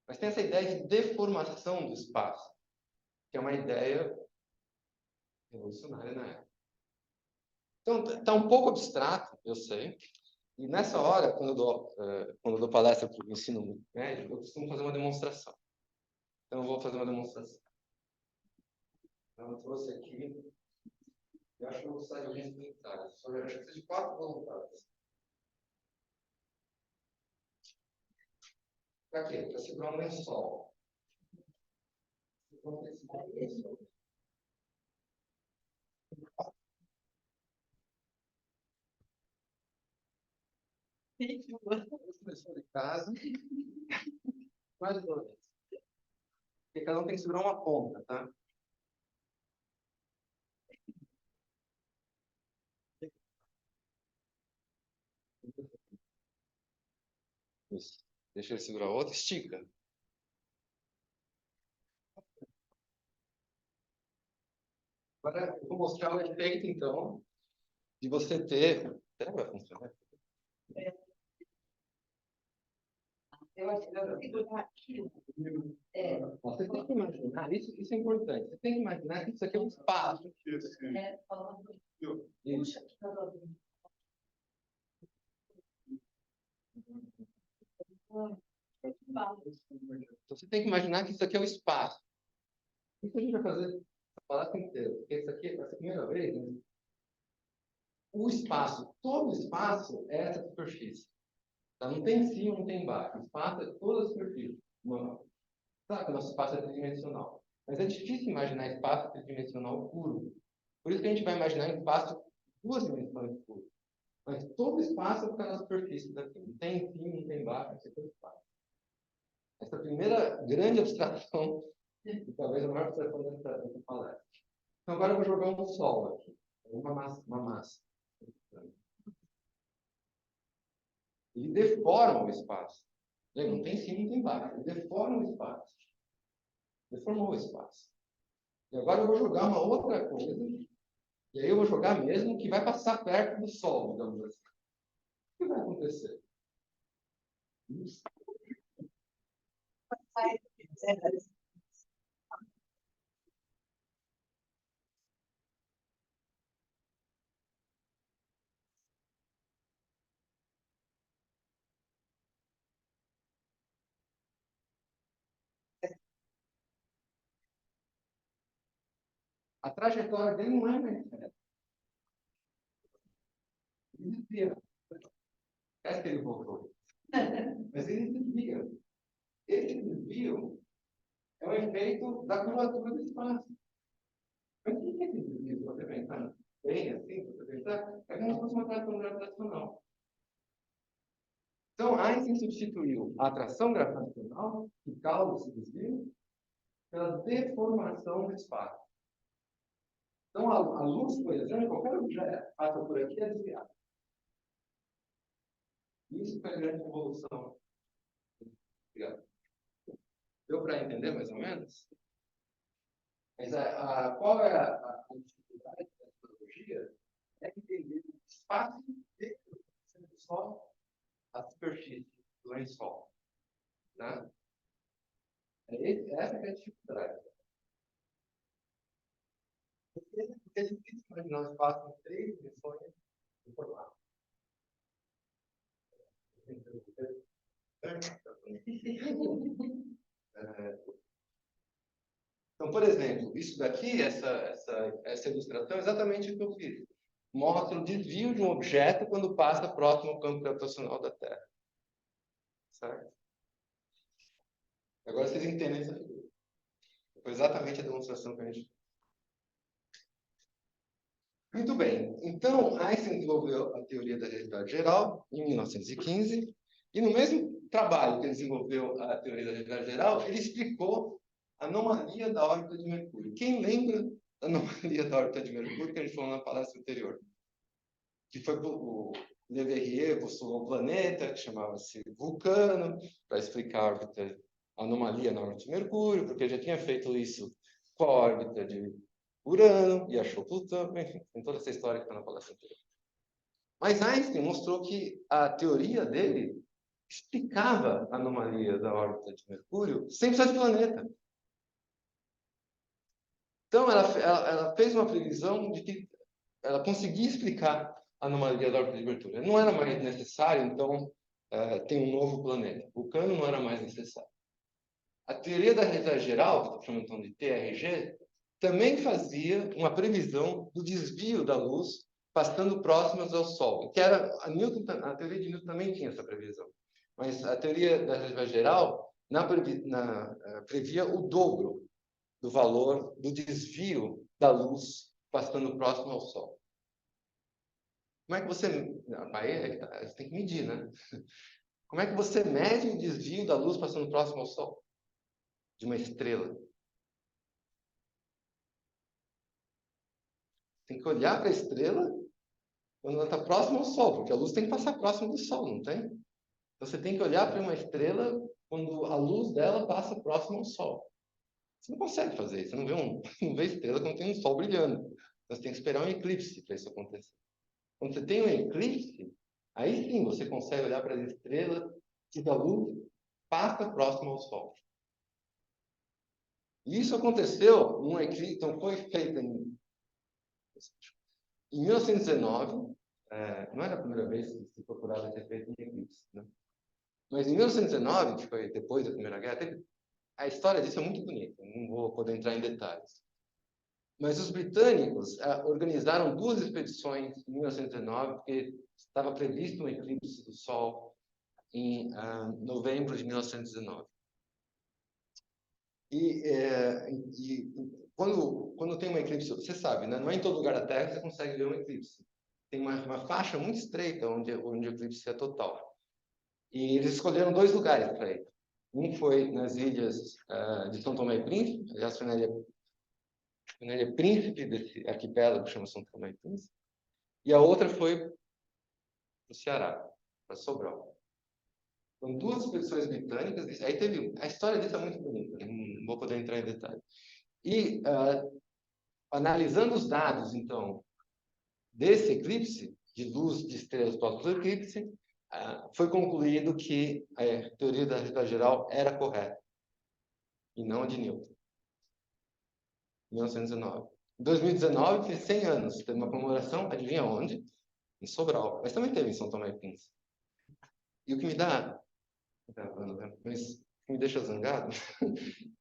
Mas tem essa ideia de deformação do espaço, que é uma ideia revolucionária na época. Então, está um pouco abstrato, eu sei. E nessa hora, quando eu dou palestra para o ensino médio, eu costumo fazer uma demonstração. Então, eu vou fazer uma demonstração. Então, eu trouxe aqui. Eu acho que eu vou precisar de alguns comentários. Eu acho que precisa de 4 voluntários. Para quê? Para segurar um lençol. Vamos ter segurar um lençol. Lençol de casa. Mais uma vez. Porque cada um tem que segurar uma ponta, tá? Isso. Deixa ele segurar a outra, estica. Agora eu vou mostrar o efeito, então, de você ter. Será que vai funcionar? Eu acho que vai segurar aquilo. Você tem que imaginar, isso é importante, você tem que imaginar que isso aqui é um espaço. Falando. Isso. Puxa, que tá doendo. Então, você tem que imaginar que isso aqui é um espaço. Isso a gente vai fazer a palestra inteira, porque isso aqui vai ser a primeira vez, né? O espaço, todo o espaço é essa superfície. Tá? Não tem em cima, não tem embaixo. O espaço é toda a superfície. Claro que o nosso espaço é tridimensional. Mas é difícil imaginar espaço tridimensional puro. Por isso que a gente vai imaginar espaço duas dimensões puras. Mas todo espaço fica na superfície daqui. Não tem em cima, não tem embaixo, não tem todo espaço. Essa primeira grande abstração, e talvez a maior abstração dessa palestra. Então agora eu vou jogar um sol aqui. Uma massa. Ele deforma o espaço. Não tem cima, não tem embaixo. Ele deforma o espaço. Deformou o espaço. E agora eu vou jogar uma outra coisa. E aí eu vou jogar mesmo que vai passar perto do Sol, digamos assim. O que vai acontecer? Isso. A trajetória dele não é mais reta. Ele desvia. Parece que ele voltou. Mas ele desvia. Esse desvio é um efeito da curvatura do espaço. Mas o que é esse desvio? Se você pensar bem assim, se você pensar, é como se fosse uma atração gravitacional. Então, Einstein substituiu a atração gravitacional, que causa esse desvio, pela deformação do espaço. Então, a luz, por exemplo, qualquer objeto que passa por aqui é desviado. Isso foi a grande revolução. Obrigado. Deu para entender mais ou menos? Mas qual é a dificuldade da tecnologia? É entender o espaço dentro do Sol, a superfície do lençol. Né? Essa é a dificuldade. Porque é difícil imaginar um espaço em 3 dimensões de formato. Então, por exemplo, isso daqui, essa ilustração, é exatamente o que eu fiz. Mostra o desvio de um objeto quando passa próximo ao campo gravitacional da Terra. Certo? Agora vocês entendem essa figura. Foi exatamente a demonstração que a gente... Muito bem. Então, Einstein desenvolveu a teoria da relatividade geral em 1915, e no mesmo trabalho que ele desenvolveu a teoria da relatividade geral, ele explicou a anomalia da órbita de Mercúrio. Quem lembra da anomalia da órbita de Mercúrio que a gente falou na palestra anterior? Que foi o Le Verrier postulou um planeta que chamava-se Vulcano para explicar a anomalia na órbita de Mercúrio, porque ele já tinha feito isso com a órbita de Urano e achou Plutão, enfim, tem toda essa história que está na palestra anterior. Mas Einstein mostrou que a teoria dele explicava a anomalia da órbita de Mercúrio sem precisar de planeta. Então, ela fez uma previsão de que ela conseguia explicar a anomalia da órbita de Mercúrio. Não era mais necessário, então, ter um novo planeta. Vulcano não era mais necessário. A teoria da relatividade geral, que estou chamando então de TRG, também fazia uma previsão do desvio da luz passando próximas ao Sol. Que era a teoria de Newton também tinha essa previsão. Mas a teoria da relatividade geral previa o dobro do valor do desvio da luz passando próximo ao Sol. Como é que você... Aí você tem que medir, né? Como é que você mede o desvio da luz passando próximo ao Sol? De uma estrela. Tem que olhar para a estrela quando ela está próxima ao Sol, porque a luz tem que passar próximo do Sol, não tem? Então você tem que olhar para uma estrela quando a luz dela passa próximo ao Sol. Você não consegue fazer isso, você não vê, não vê estrela quando tem um Sol brilhando. Então, você tem que esperar um eclipse para isso acontecer. Quando você tem um eclipse, aí sim você consegue olhar para as estrelas que a luz passa próximo ao Sol. E isso aconteceu num eclipse, então foi feito em 1919, não era a primeira vez que se procurava ter feito um eclipse, né? Mas em 1919, que foi depois da Primeira Guerra, a história disso é muito bonita, não vou poder entrar em detalhes. Mas os britânicos organizaram 2 expedições em 1919, porque estava previsto um eclipse do Sol em novembro de 1919. Quando tem um eclipse, você sabe, né? Não é em todo lugar da Terra que você consegue ver um eclipse. Tem uma faixa muito estreita onde o eclipse é total. E eles escolheram 2 lugares para ir. Um foi nas ilhas de São Tomé e Príncipe, aliás, foi na ilha Príncipe desse arquipélago que chama São Tomé e Príncipe. E a outra foi para o Ceará, para Sobral. Então, 2 expedições britânicas. Aí teve... A história disso é muito bonita, não vou poder entrar em detalhe. E, analisando os dados, então, desse eclipse, de luz de estrelas próximas do eclipse, foi concluído que a teoria da relatividade geral era correta, e não a de Newton. Em 1919. Em 2019, fez 100 anos. Teve uma comemoração, adivinha onde? Em Sobral. Mas também teve em São Tomé e Príncipe. E o que me dá... Mas o que me deixa zangado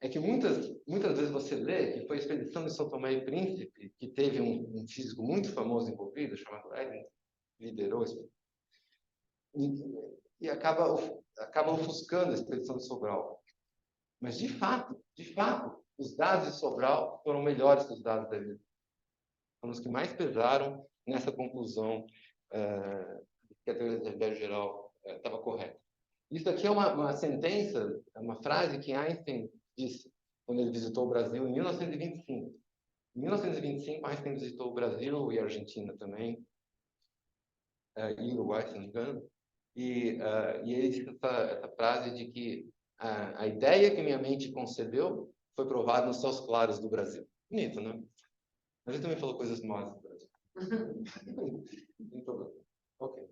é que muitas vezes você lê que foi a expedição de São Tomé e Príncipe, que teve um físico muito famoso envolvido, chamado Eddington, liderou isso, e acaba ofuscando a expedição de Sobral. Mas, de fato, os dados de Sobral foram melhores que os dados da vida. Foram os que mais pesaram nessa conclusão de que a teoria da relatividade geral estava correta. Isso aqui é uma sentença, uma frase que Einstein disse quando ele visitou o Brasil em 1925. Em 1925, Einstein visitou o Brasil e a Argentina também, e Uruguai, se não me engano. E ele disse essa frase de que a ideia que minha mente concebeu foi provada nos céus claros do Brasil. Bonito, né? Mas ele também falou coisas más do Brasil. Não tem problema. Ok.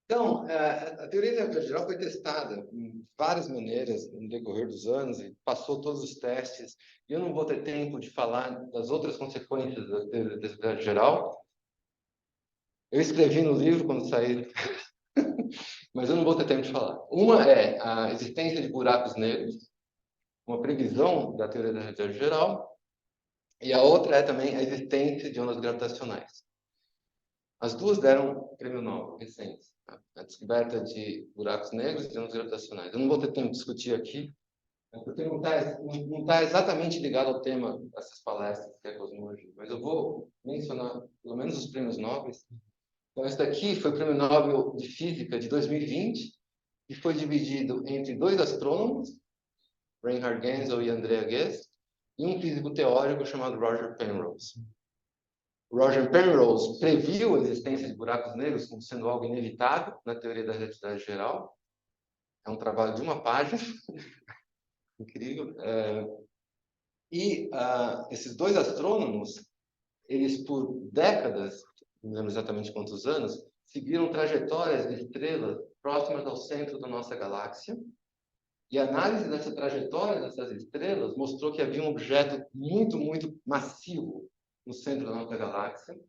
Então, a teoria da relatividade geral foi testada em várias maneiras no decorrer dos anos e passou todos os testes. E eu não vou ter tempo de falar das outras consequências da teoria da relatividade geral. Eu escrevi no livro quando saí, mas eu não vou ter tempo de falar. Uma é a existência de buracos negros, uma previsão da teoria da relatividade geral, e a outra é também a existência de ondas gravitacionais. As 2 deram prêmio Nobel recente, tá? A descoberta de buracos negros e ondas gravitacionais. Eu não vou ter tempo de discutir aqui porque não tá exatamente ligado ao tema dessas palestras, que é a cosmologia, mas eu vou mencionar pelo menos os prêmios Nobel. Então, esse daqui foi o Prêmio Nobel de Física de 2020, e foi dividido entre dois astrônomos, Reinhard Genzel e Andrea Ghez, e um físico teórico chamado Roger Penrose. Roger Penrose previu a existência de buracos negros como sendo algo inevitável na teoria da relatividade geral. É um trabalho de uma página, incrível. Esses dois astrônomos, eles por décadas, não lembro exatamente quantos anos, seguiram trajetórias de estrelas próximas ao centro da nossa galáxia. E a análise dessa trajetória dessas estrelas mostrou que havia um objeto muito, muito massivo no centro da nossa galáxia,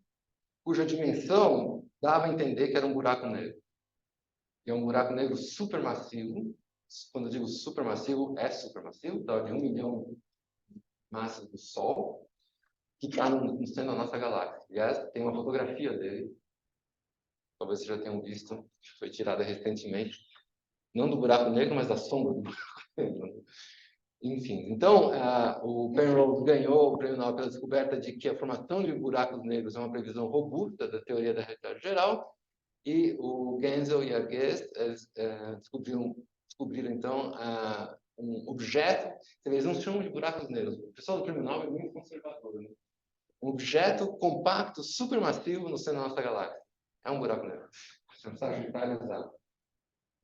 cuja dimensão dava a entender que era um buraco negro. E é um buraco negro supermassivo. Quando eu digo supermassivo, é supermassivo, tá? De 1 milhão de massas do Sol, que está no centro da nossa galáxia. Aliás, tem uma fotografia dele, talvez vocês já tenham visto, que foi tirada recentemente, não do buraco negro, mas da sombra do buraco negro. Enfim, então, o Penrose ganhou o prêmio Nobel pela descoberta de que a formação de buracos negros é uma previsão robusta da teoria da relatividade geral, e o Genzel e a Guest descobriram então, um objeto, eles não chamam de buracos negros, o pessoal do prêmio Nobel é muito conservador, né? Um objeto compacto, supermassivo no centro da nossa galáxia. É um buraco negro. Você não sabe analisar.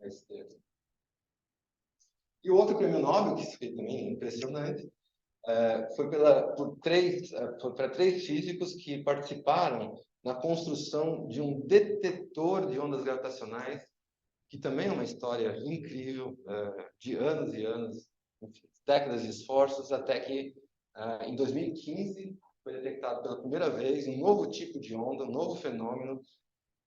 É esse termo. E o outro prêmio Nobel, que foi também impressionante, foi para três físicos que participaram na construção de um detetor de ondas gravitacionais, que também é uma história incrível, de anos e anos, enfim, décadas de esforços, até que, em 2015, foi detectado pela primeira vez um novo tipo de onda, um novo fenômeno,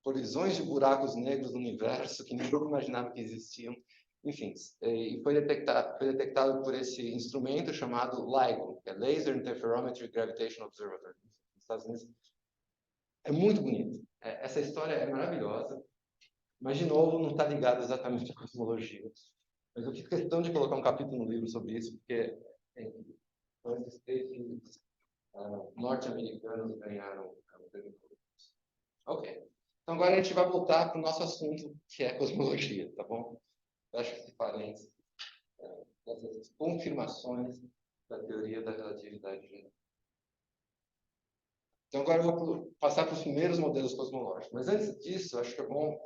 colisões de buracos negros no universo que ninguém imaginava que existiam. Enfim, e foi detectado por esse instrumento chamado LIGO, que é Laser Interferometry Gravitation Observatory, nos Estados Unidos. É muito bonito. Essa história é maravilhosa, mas, de novo, não está ligado exatamente à cosmologia. Mas eu fiz questão de colocar um capítulo no livro sobre isso, porque são esses três físicos norte-americanos ganharam o prêmio. Ok. Então, agora a gente vai voltar para o nosso assunto, que é cosmologia, tá bom? Fecha esse parênteses, dessas confirmações da teoria da relatividade geral. Então, agora eu vou passar para os primeiros modelos cosmológicos. Mas, antes disso, acho que é bom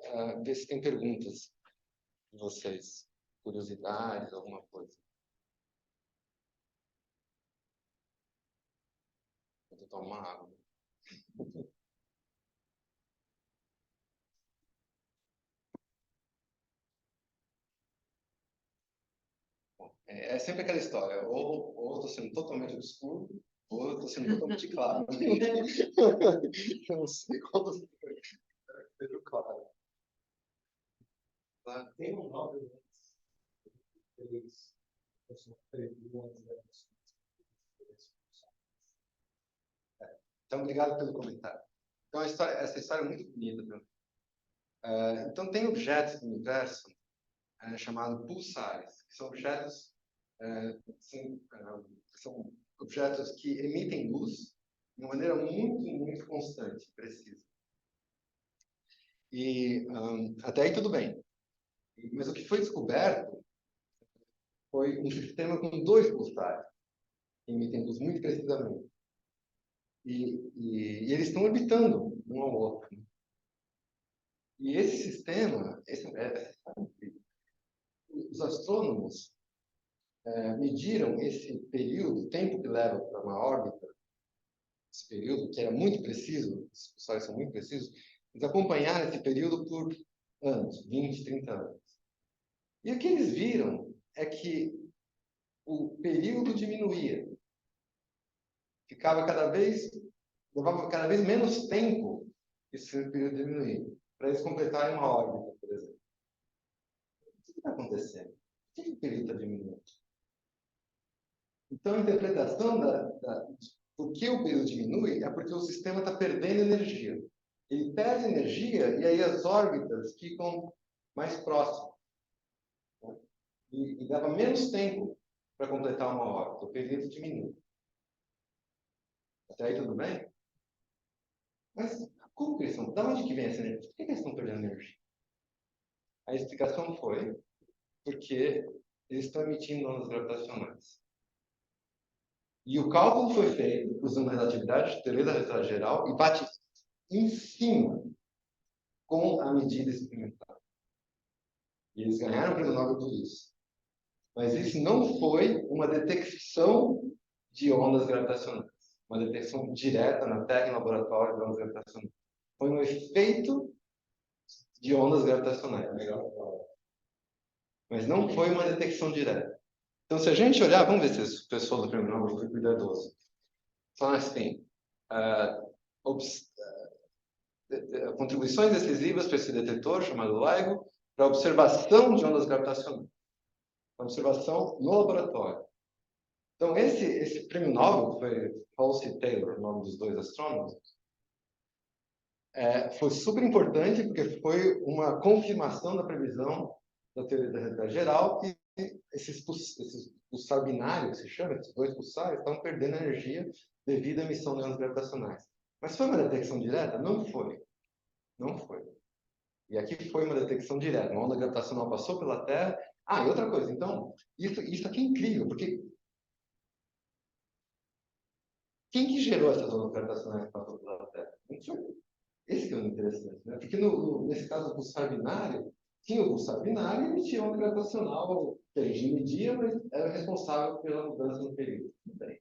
ver se tem perguntas de vocês, curiosidades, alguma coisa. Vou tomar uma água. Bom, é sempre aquela história, ou eu estou sendo totalmente obscuro, ou eu estou sendo totalmente claro. Eu não sei qual dos dois seja claro. Tá? Tem um nome antes. Eles previam as Então, obrigado pelo comentário. Então, essa história é muito bonita. Viu? Então, tem objetos no universo chamados pulsares, que são objetos, são objetos que emitem luz de uma maneira muito, muito constante, precisa. E até aí tudo bem. Mas o que foi descoberto foi um sistema com dois pulsares, que emitem luz muito precisamente. E eles estão orbitando um ao outro. E esse sistema, os astrônomos mediram esse período, o tempo que leva para uma órbita, esse período que era muito preciso, os pulsares são muito precisos, eles acompanharam esse período por anos, 20, 30 anos. E o que eles viram é que o período diminuía. Levava cada vez menos tempo esse período diminuir, para eles completarem uma órbita, por exemplo. O que está acontecendo? Por que o período está diminuindo? Então, a interpretação por que o período diminui é porque o sistema está perdendo energia. Ele perde energia e aí as órbitas ficam mais próximas. Né? E leva menos tempo para completar uma órbita. O período diminui. Até aí tudo bem? Mas como que eles estão? Da onde que vem essa energia? Por que eles estão perdendo energia? A explicação foi porque eles estão emitindo ondas gravitacionais. E o cálculo foi feito usando a relatividade, teoria da relatividade geral, e bate em cima com a medida experimental. E eles ganharam o prêmio Nobel por isso. Mas isso não foi uma detecção de ondas gravitacionais. Uma detecção direta na Terra em laboratório de ondas gravitacionais. Foi um efeito de ondas gravitacionais. Mas não foi uma detecção direta. Então, se a gente olhar, vamos ver se o pessoal do prêmio Nobel foi cuidadoso. Fala assim, contribuições decisivas para esse detetor, chamado LIGO, para observação de ondas gravitacionais. Observação no laboratório. Então, esse prêmio Nobel, foi Halsey e Taylor, o nome dos dois astrônomos, foi super importante porque foi uma confirmação da previsão da teoria da relatividade geral que esses pulsar binário, que se chama, esses dois pulsares, estão perdendo energia devido à emissão de ondas gravitacionais. Mas foi uma detecção direta? Não foi. Não foi. E aqui foi uma detecção direta. Uma onda gravitacional passou pela Terra. Ah, e outra coisa, então, isso aqui é incrível, porque quem que gerou essas ondas gravitacionais que passou pela Terra? Não foi. Esse que é o interessante, né? Porque nesse caso do pulsar binário, tinha o pulsar binário e emitia onda gravitacional que a gente media, mas era responsável pela mudança no período. Tudo bem.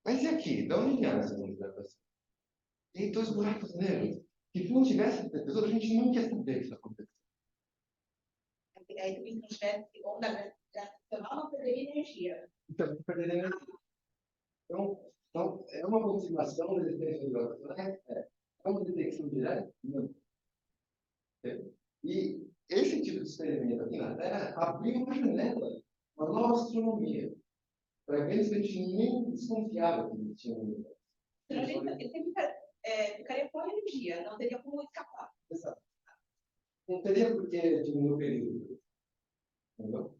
Mas e aqui? De onde vieram essas ondas gravitacionais? E dois buracos negros. Que se não tivesse detector, a gente nunca ia saber que isso aconteceu. Aí também se tivesse onda gravitacional, não perderia energia. Então, não perderia energia. Então, é uma aproximação da existência do gravitacionais? É uma detecção direta? Não. E esse tipo de experimento aqui na Terra abriu uma janela, uma nova astronomia, para eventos que a gente nem desconfiava que existiam no universo. Senão ele sempre ficaria com energia, não teria como escapar. Exato. Não teria por que diminuir o período. Entendeu?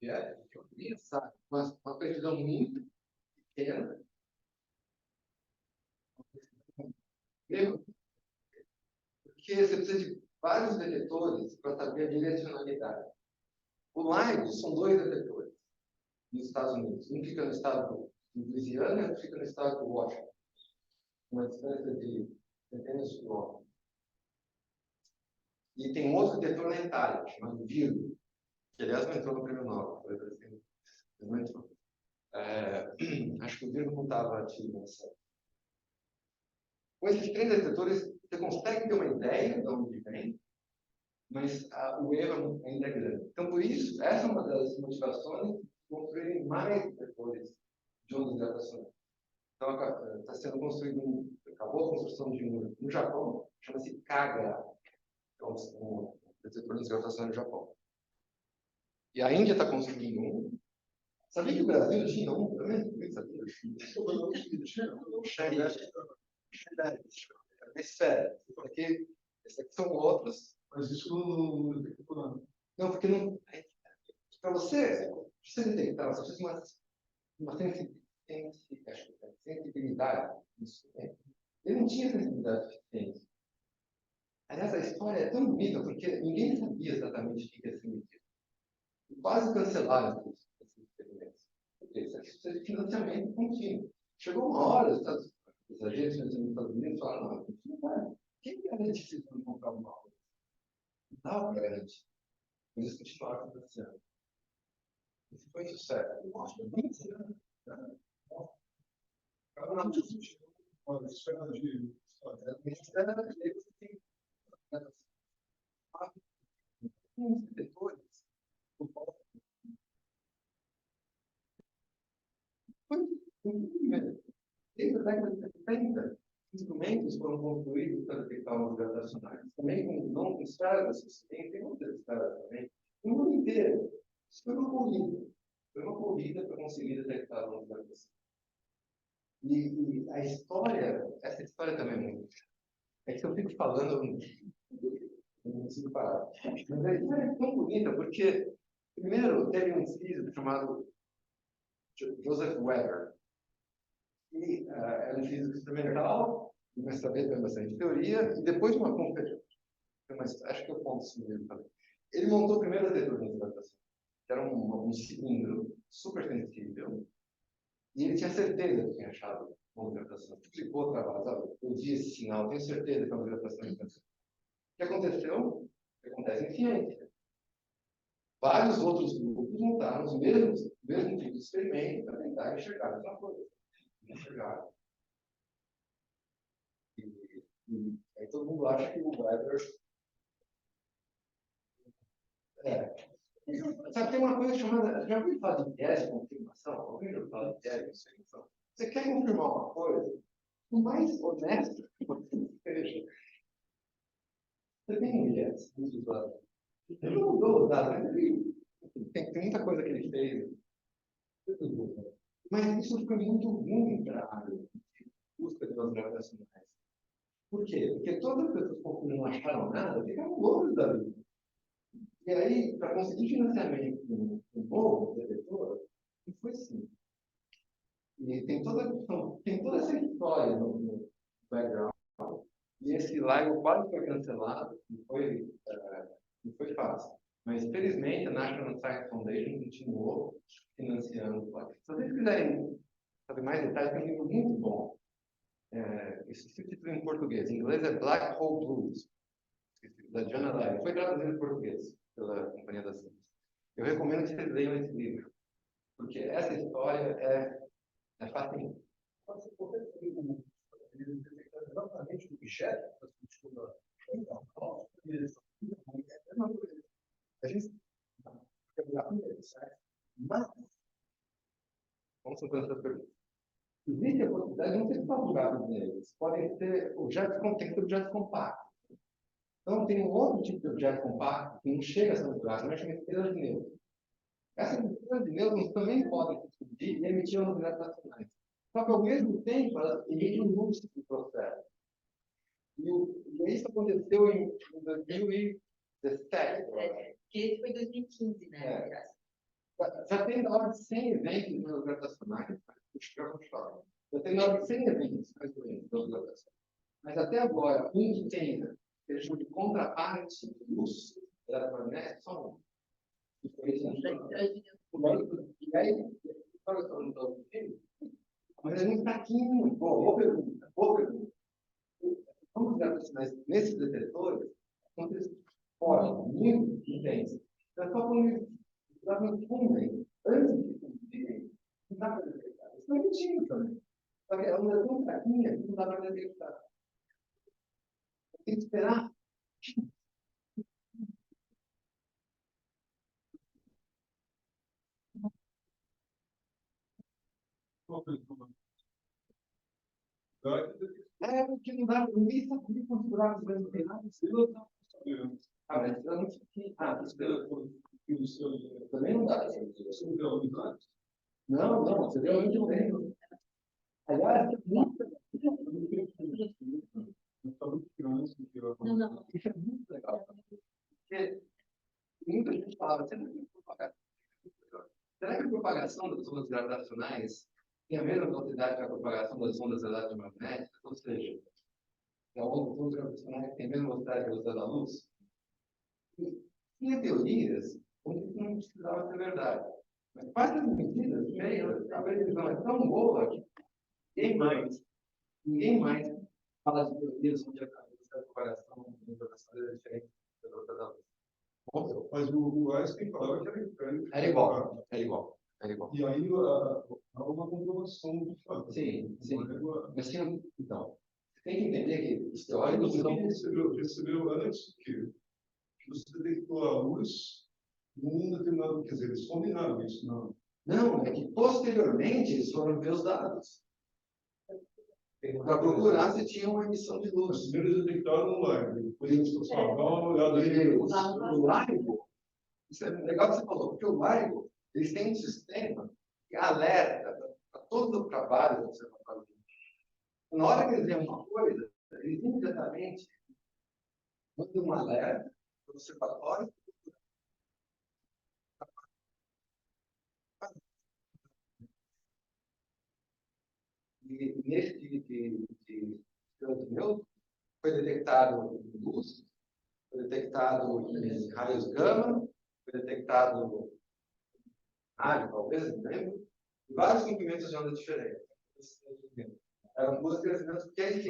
Eu queria, sabe? Uma precisão muito pequena. Porque você precisa de vários detetores para saber a direcionalidade. O LIGO são dois detetores nos Estados Unidos. Um fica no estado de Louisiana e outro fica no estado de Washington. Uma distância de centenas de quilômetros. E tem um outro detetor na Itália, chamado Virgo, que aliás não entrou no prêmio Nobel. Não entrou. Acho que o Virgo não estava ativo nessa. Com esses três detetores, você consegue ter uma ideia de onde vem, mas o erro ainda é grande. Então, por isso, essa é uma das motivações de construírem mais detectores de ondas gravitacionais. Então, está sendo construído acabou a construção de um no Japão, chama-se Kagra, que é um detetor de ondas gravitacionais no Japão. E a Índia está construindo um. Sabia que o Brasil tinha um também? Sabia? Esfera. Esses aqui são outros. Mas isso não tem problema. Não, porque não. Para você detectar, você precisa de uma sensibilidade. Ele não tinha sensibilidade suficiente. Aliás, a história é tão bonita porque ninguém sabia exatamente o que ia ser medido. Quase cancelaram esses experimentos. Isso precisa de financiamento contínuo. Chegou uma hora, os agentes dos Estados Unidos falaram: não, isso não vai. Quem garante que eles vão comprar uma aula? Não dava para garantir. Mas eles continuaram financiando. Isso foi sucesso. Nossa, 20 anos. Olha, esfera de. Esfera de. Você tem uns detectores. Desde a década de 70, instrumentos foram construídos para detectar ondas gravitacionais. Também não com esferas, tem outras esferas também. No mundo inteiro. Isso foi uma corrida. Foi uma corrida para conseguir detectar ondas gravitacionais. E a história, essa história também é muito. É que eu fico falando, sido parado. Mas a história é tão bonita, porque, primeiro, teve um físico chamado Joseph Weber. E era um físico experimental, começou a ver bastante teoria, e depois de uma conferência, acho que eu conto isso mesmo também. Ele montou o primeiro detetor de gravitação, que era um cilindro super sensível, e ele tinha certeza que tinha achado uma gravitação. Explicou o trabalho, sabe? Eu vi esse sinal, tenho certeza que é uma gravitação intensa. O que aconteceu? O que acontece em ciência. Vários outros grupos montaram os mesmo tipo de experimento para tentar enxergar a mesma coisa. Enxergar. E aí todo mundo acha que o Weber... Sabe, tem uma coisa chamada... Já ouviu falar de tese de confirmação? Alguém já ouviu falar de tese de confirmação? Você quer confirmar uma coisa, o mais honesto que você seja. Você tem um viés nos dados. Ele não mudou os dados, mas ele... Tem muita coisa que ele fez. Mas isso fica muito ruim para a área de busca de gravitacionais. Por quê? Porque todas as pessoas que não acharam nada ficaram loucas da vida. E aí, para conseguir financiamento com um novo detetor, não foi simples. E tem toda essa história no background. E esse LIGO quase foi cancelado, não foi fácil. Mas, felizmente, a National Science Foundation continuou financiando. Se vocês quiserem saber mais detalhes, tem um livro muito bom. Esse título em português. Em inglês é Black Hole Blues, da Jana Levy. Foi traduzido em português pela Companhia das Ciências. Eu recomendo que vocês leiam esse livro, porque essa história é fascinante. Pode ser qualquer coisa, exatamente o objeto da estrutura. A gente mas vamos fazer essa pergunta. Existe a possibilidade de não ser só jogados neles. Podem ser objetos compactos. Então, tem um outro tipo de objeto compacto que não chega a ser jogado, mas chama estrelas de nêutrons. Essas estrelas de nêutrons também podem se explodir e emitir ondas gravitacionais. Só que, ao mesmo tempo, elas emitem um múltiplo processo. E isso aconteceu em 2017. Que esse foi em 2015, né? Já tem na hora de 100 eventos gravitacionais. Já tem na hora de 100 eventos gravitacionais. Mas até agora, um que tenha, que eles chamam de contraparte de luz eletromagnética, só um. E aí, mas é muito fraquinho. Boa pergunta. Vamos gravitacionais nesses detetores, acontece forte, muito intenso. Então, só quando eles fundem, antes de fundirem, não dá para detectar. Isso é mentira também. Só que é uma tão fraquinha que não dá para detectar. Tem que esperar. Porque não dá, ninguém sabe configurar os grandes penais. Mas eu não sei. Também não dá. Não, você realmente não tem. Aliás, não. Isso é muito legal. Porque muita gente falava, será que a propagação das ondas gravitacionais tem a mesma velocidade que a propagação das ondas eletromagnéticas? Ou seja, as ondas gravitacionais têm a mesma velocidade que a velocidade da luz? Tinha teorias onde isso não precisava ser verdade. Mas parte das medidas, a previsão é tão boa que ninguém mais fala de teorias onde a velocidade de propagação da gravitação é diferente da velocidade da luz. Mas o Einstein falava que era mecânico. Era igual. E aí há uma comprovação de fato. Sim. Mas tinha, então, tem que entender que os teóricos recebeu antes que você detectou a luz num determinado, quer dizer, eles combinaram isso, não? Não, é que posteriormente eles foram ver os dados. Para procurar se tinha uma emissão de luz. Primeiro eles detectaram no LIGO, depois eles passaram uma olhada aí. O LIGO, isso é legal que você falou, porque o LIGO, eles têm um sistema que alerta para todo o trabalho que você está fazendo. Na hora que eles veem uma coisa, eles imediatamente mandam um alerta observatório. E nesse de Newton foi detectado luz, foi detectado raios gama, foi detectado rádio, talvez, não lembro, e vários comprimentos de onda diferentes. Eram duas crescimentos, porque é isso.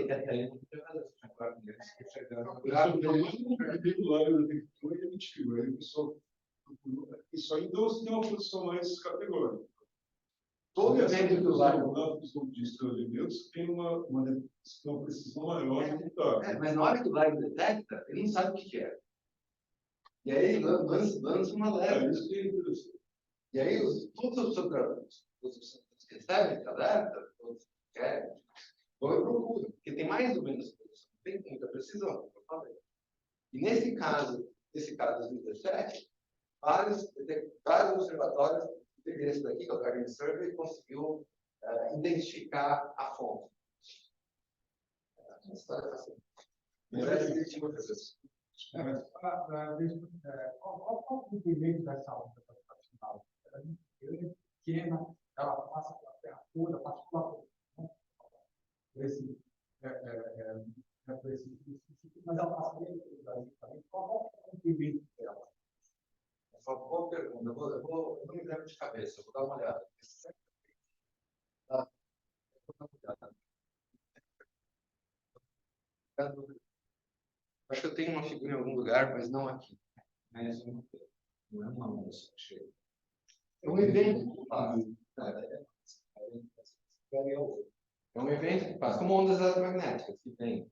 Isso aí então tem uma posição mais categórica. Todo evento que usar de experimentos tem uma precisão maior de resultado. mas na hora que o LIGO detecta, ele não sabe o que é. E aí ele lança uma alerta. Isso que é interessante. E aí todos os que recebem esse alerta, todos que querem, vão e procuram, porque tem mais ou menos produção, tem muita precisão, como eu falei. E nesse caso de 2017, vários observatórios, esse daqui, que é o Guardian Survey, conseguiu identificar a fonte. A história é assim. Mas é direitinho, professor. Qual é o comprimento dessa onda gravitacional? Ela é muito pequena, ela passa pela Terra toda, passa pela mas ela passa dentro do Brasil também. Qual é o comprimento dela? Essa é uma boa pergunta. Eu vou me lembrar de cabeça, eu vou dar uma olhada. Acho que eu tenho uma figura em algum lugar, mas não aqui. Mas não é uma moça cheia. É um evento que passa. É um evento que passa, como ondas eletromagnéticas que tem.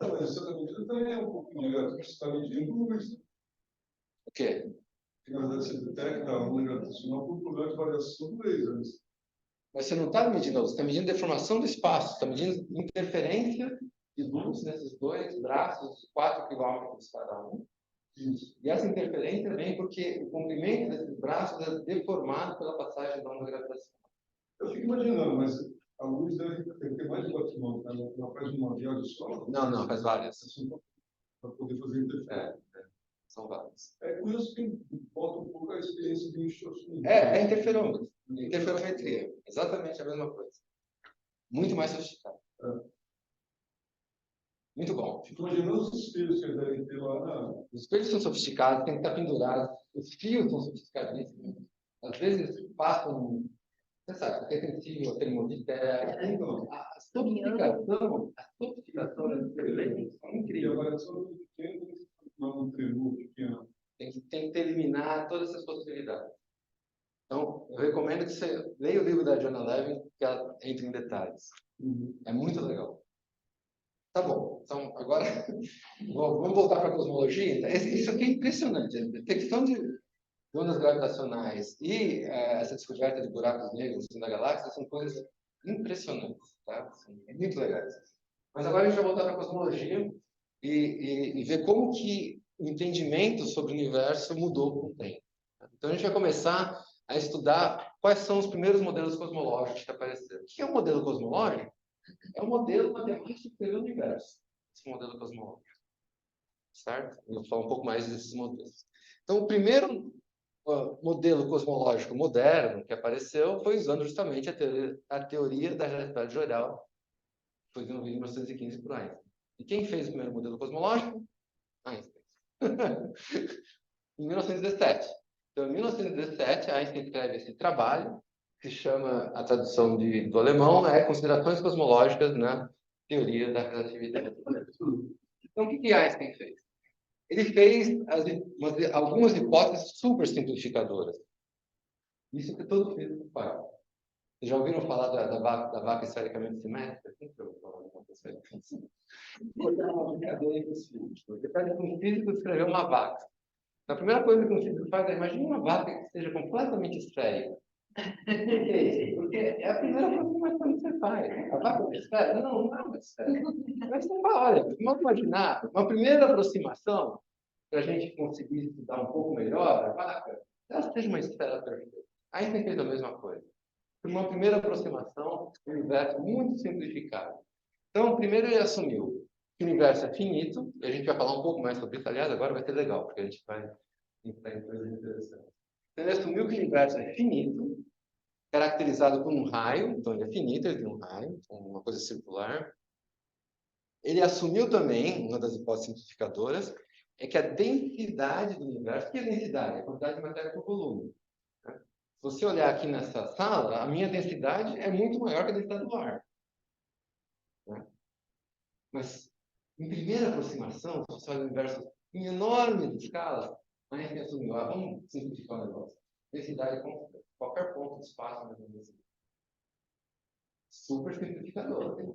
Não, mas essa medida também é um pouco melhor, porque você está medindo luz. O quê? Na verdade, você detecta a onda gravitacional por problema de variação do laser. Mas você não está medindo, você está medindo deformação do espaço, está medindo interferência de luz nesses dois braços, 4 quilômetros cada um. Isso. E essa interferência vem porque o comprimento desses braços é deformado pela passagem da onda gravitacional. Eu fico imaginando, mas a luz deve ter mais de 4 quilômetros. Ela faz uma viagem só? Não, faz várias. Para poder fazer interferência. São várias. É curioso que falta um pouco a experiência de enxergamento. É interferômetro. Interferometria. Exatamente a mesma coisa. Muito mais sofisticado. Muito bom. Fico imaginando os espelhos que eles devem ter lá. Os espelhos são sofisticados, tem que estar pendurados. Os fios são sofisticadíssimos. Às vezes passam. Você sabe, retentível, termoditera. Então, A sofisticação dos elementos é e a incrível. variação do pequeno, não um tremor pequeno. Tem que eliminar todas essas possibilidades. Então, eu recomendo que você leia o livro da Joanna Levin, que ela entra em detalhes. É muito legal. Tá bom. Então, agora, vamos voltar para a cosmologia. Isso aqui é impressionante. A detecção de ondas gravitacionais e essa descoberta de buracos negros na galáxia são coisas impressionantes. Tá? São muito legais. Mas agora a gente vai voltar para a cosmologia e ver como que o entendimento sobre o universo mudou com o tempo. Então, a gente vai começar a estudar quais são os primeiros modelos cosmológicos que apareceram. O que é um modelo cosmológico? É um modelo matemático do universo. Esse modelo cosmológico. Certo? Eu vou falar um pouco mais desses modelos. Então, o primeiro modelo cosmológico moderno que apareceu foi usando justamente a teoria da relatividade geral, que foi desenvolvida em 1915 por Einstein. E quem fez o primeiro modelo cosmológico? Einstein. Em 1917. Então, em 1917, Einstein escreve esse trabalho, que se chama, a tradução do alemão, é Considerações Cosmológicas na Teoria da Relatividade. Então, o que Einstein fez? Ele fez algumas hipóteses super simplificadoras. Isso que todo físico faz. Vocês já ouviram falar da vaca esfericamente simétrica? Quem já ouviu falar da vaca esfericamente simétrica? Vou dar uma brincadeira aí com os físicos. Você pede para um físico escrever uma vaca. A primeira coisa que um físico faz é imaginar uma vaca que seja completamente esférica. Por que isso? Porque é a primeira aproximação que você faz. A vaca é esférica? Não é uma esférica. Mas você fala, olha, vamos imaginar uma primeira aproximação para a gente conseguir estudar um pouco melhor a vaca, ela seja uma esfera perfeita. Einstein fez a mesma coisa. Foi uma primeira aproximação, um universo muito simplificado. Então, primeiro ele assumiu que o universo é finito, e a gente vai falar um pouco mais sobre isso, aliás, agora vai ser legal, porque a gente vai entrar em coisas interessantes. Então, ele assumiu que o universo é finito, caracterizado por um raio, então ele é finito, ele tem um raio, uma coisa circular. Ele assumiu também, uma das hipóteses simplificadoras, é que a densidade do universo, o que é densidade? É a quantidade de matéria por volume. Né? Se você olhar aqui nessa sala, a minha densidade é muito maior que a densidade do ar. Né? Mas, em primeira aproximação, se você olha o universo em enormes escalas, a gente assumiu, vamos simplificar o negócio. Densidade é qualquer ponto de espaço na densidade. Super simplificador. Né?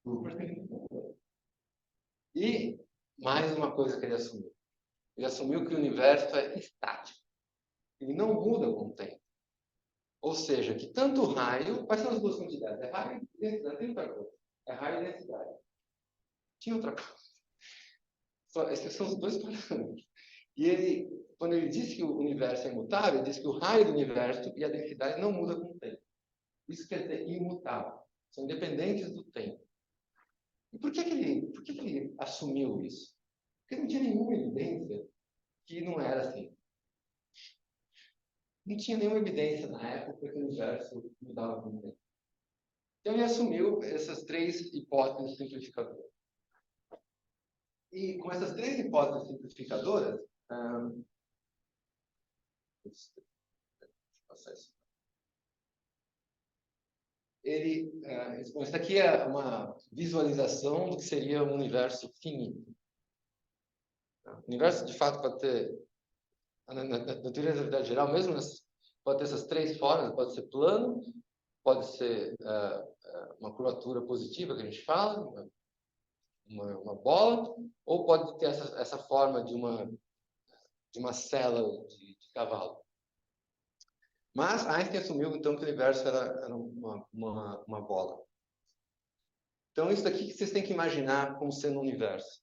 Super simplificador. E mais uma coisa que ele assumiu. Ele assumiu que o universo é estático. Ele não muda com o tempo. Ou seja, que tanto raio... Quais são as duas quantidades? É raio e densidade. Tem outra coisa. É raio e densidade. Tinha outra coisa. Esses são os dois parâmetros. E ele, quando ele disse que o universo é imutável, ele disse que o raio do universo e a densidade não mudam com o tempo. Isso quer dizer imutável. São independentes do tempo. E por que ele assumiu isso? Porque não tinha nenhuma evidência que não era assim. Não tinha nenhuma evidência na época que o universo mudava com o tempo. Então ele assumiu essas três hipóteses simplificadoras. E com essas três hipóteses simplificadoras, isso aqui é uma visualização do que seria um universo finito. O universo, de fato, pode ter, na teoria da relatividade geral, mesmo pode ter essas três formas, pode ser plano, pode ser uma curvatura positiva, que a gente fala, uma bola, ou pode ter essa forma de uma célula de cavalo. Mas Einstein assumiu, então, que o universo era uma bola. Então, isso daqui que vocês têm que imaginar como sendo um universo.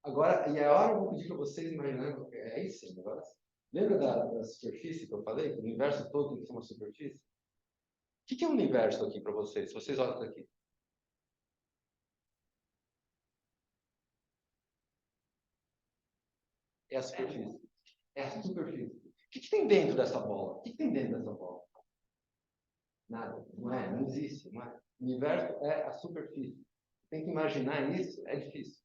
Agora, e agora eu vou pedir para vocês imaginarem, é isso, agora. Lembra da superfície que eu falei? Que o universo todo tem que ser uma superfície? O que é o universo aqui para vocês? Se vocês olham daqui. É a superfície. É a superfície. O que tem dentro dessa bola? O que tem dentro dessa bola? Nada. Não é? Não existe. Não é? O universo é a superfície. Tem que imaginar isso, é difícil.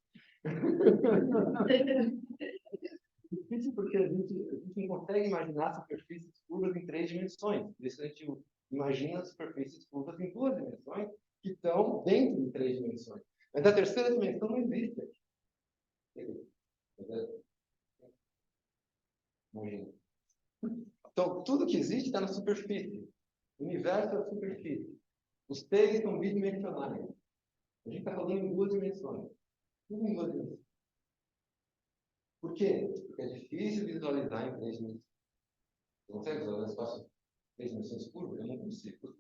Difícil porque a gente não consegue imaginar superfícies curvas em 3 dimensões. Por isso a gente imagina superfícies curvas em 2 dimensões que estão dentro de 3 dimensões. Mas a terceira dimensão não existe. Imagina. Então, tudo que existe está na superfície. O universo é a superfície. Os seres são bidimensionais. A gente está falando em 2 dimensões. Tudo em 2 dimensões. Por quê? Porque é difícil visualizar em 3 dimensões. Você consegue visualizar espaço em 3 dimensões curvas? Eu não consigo.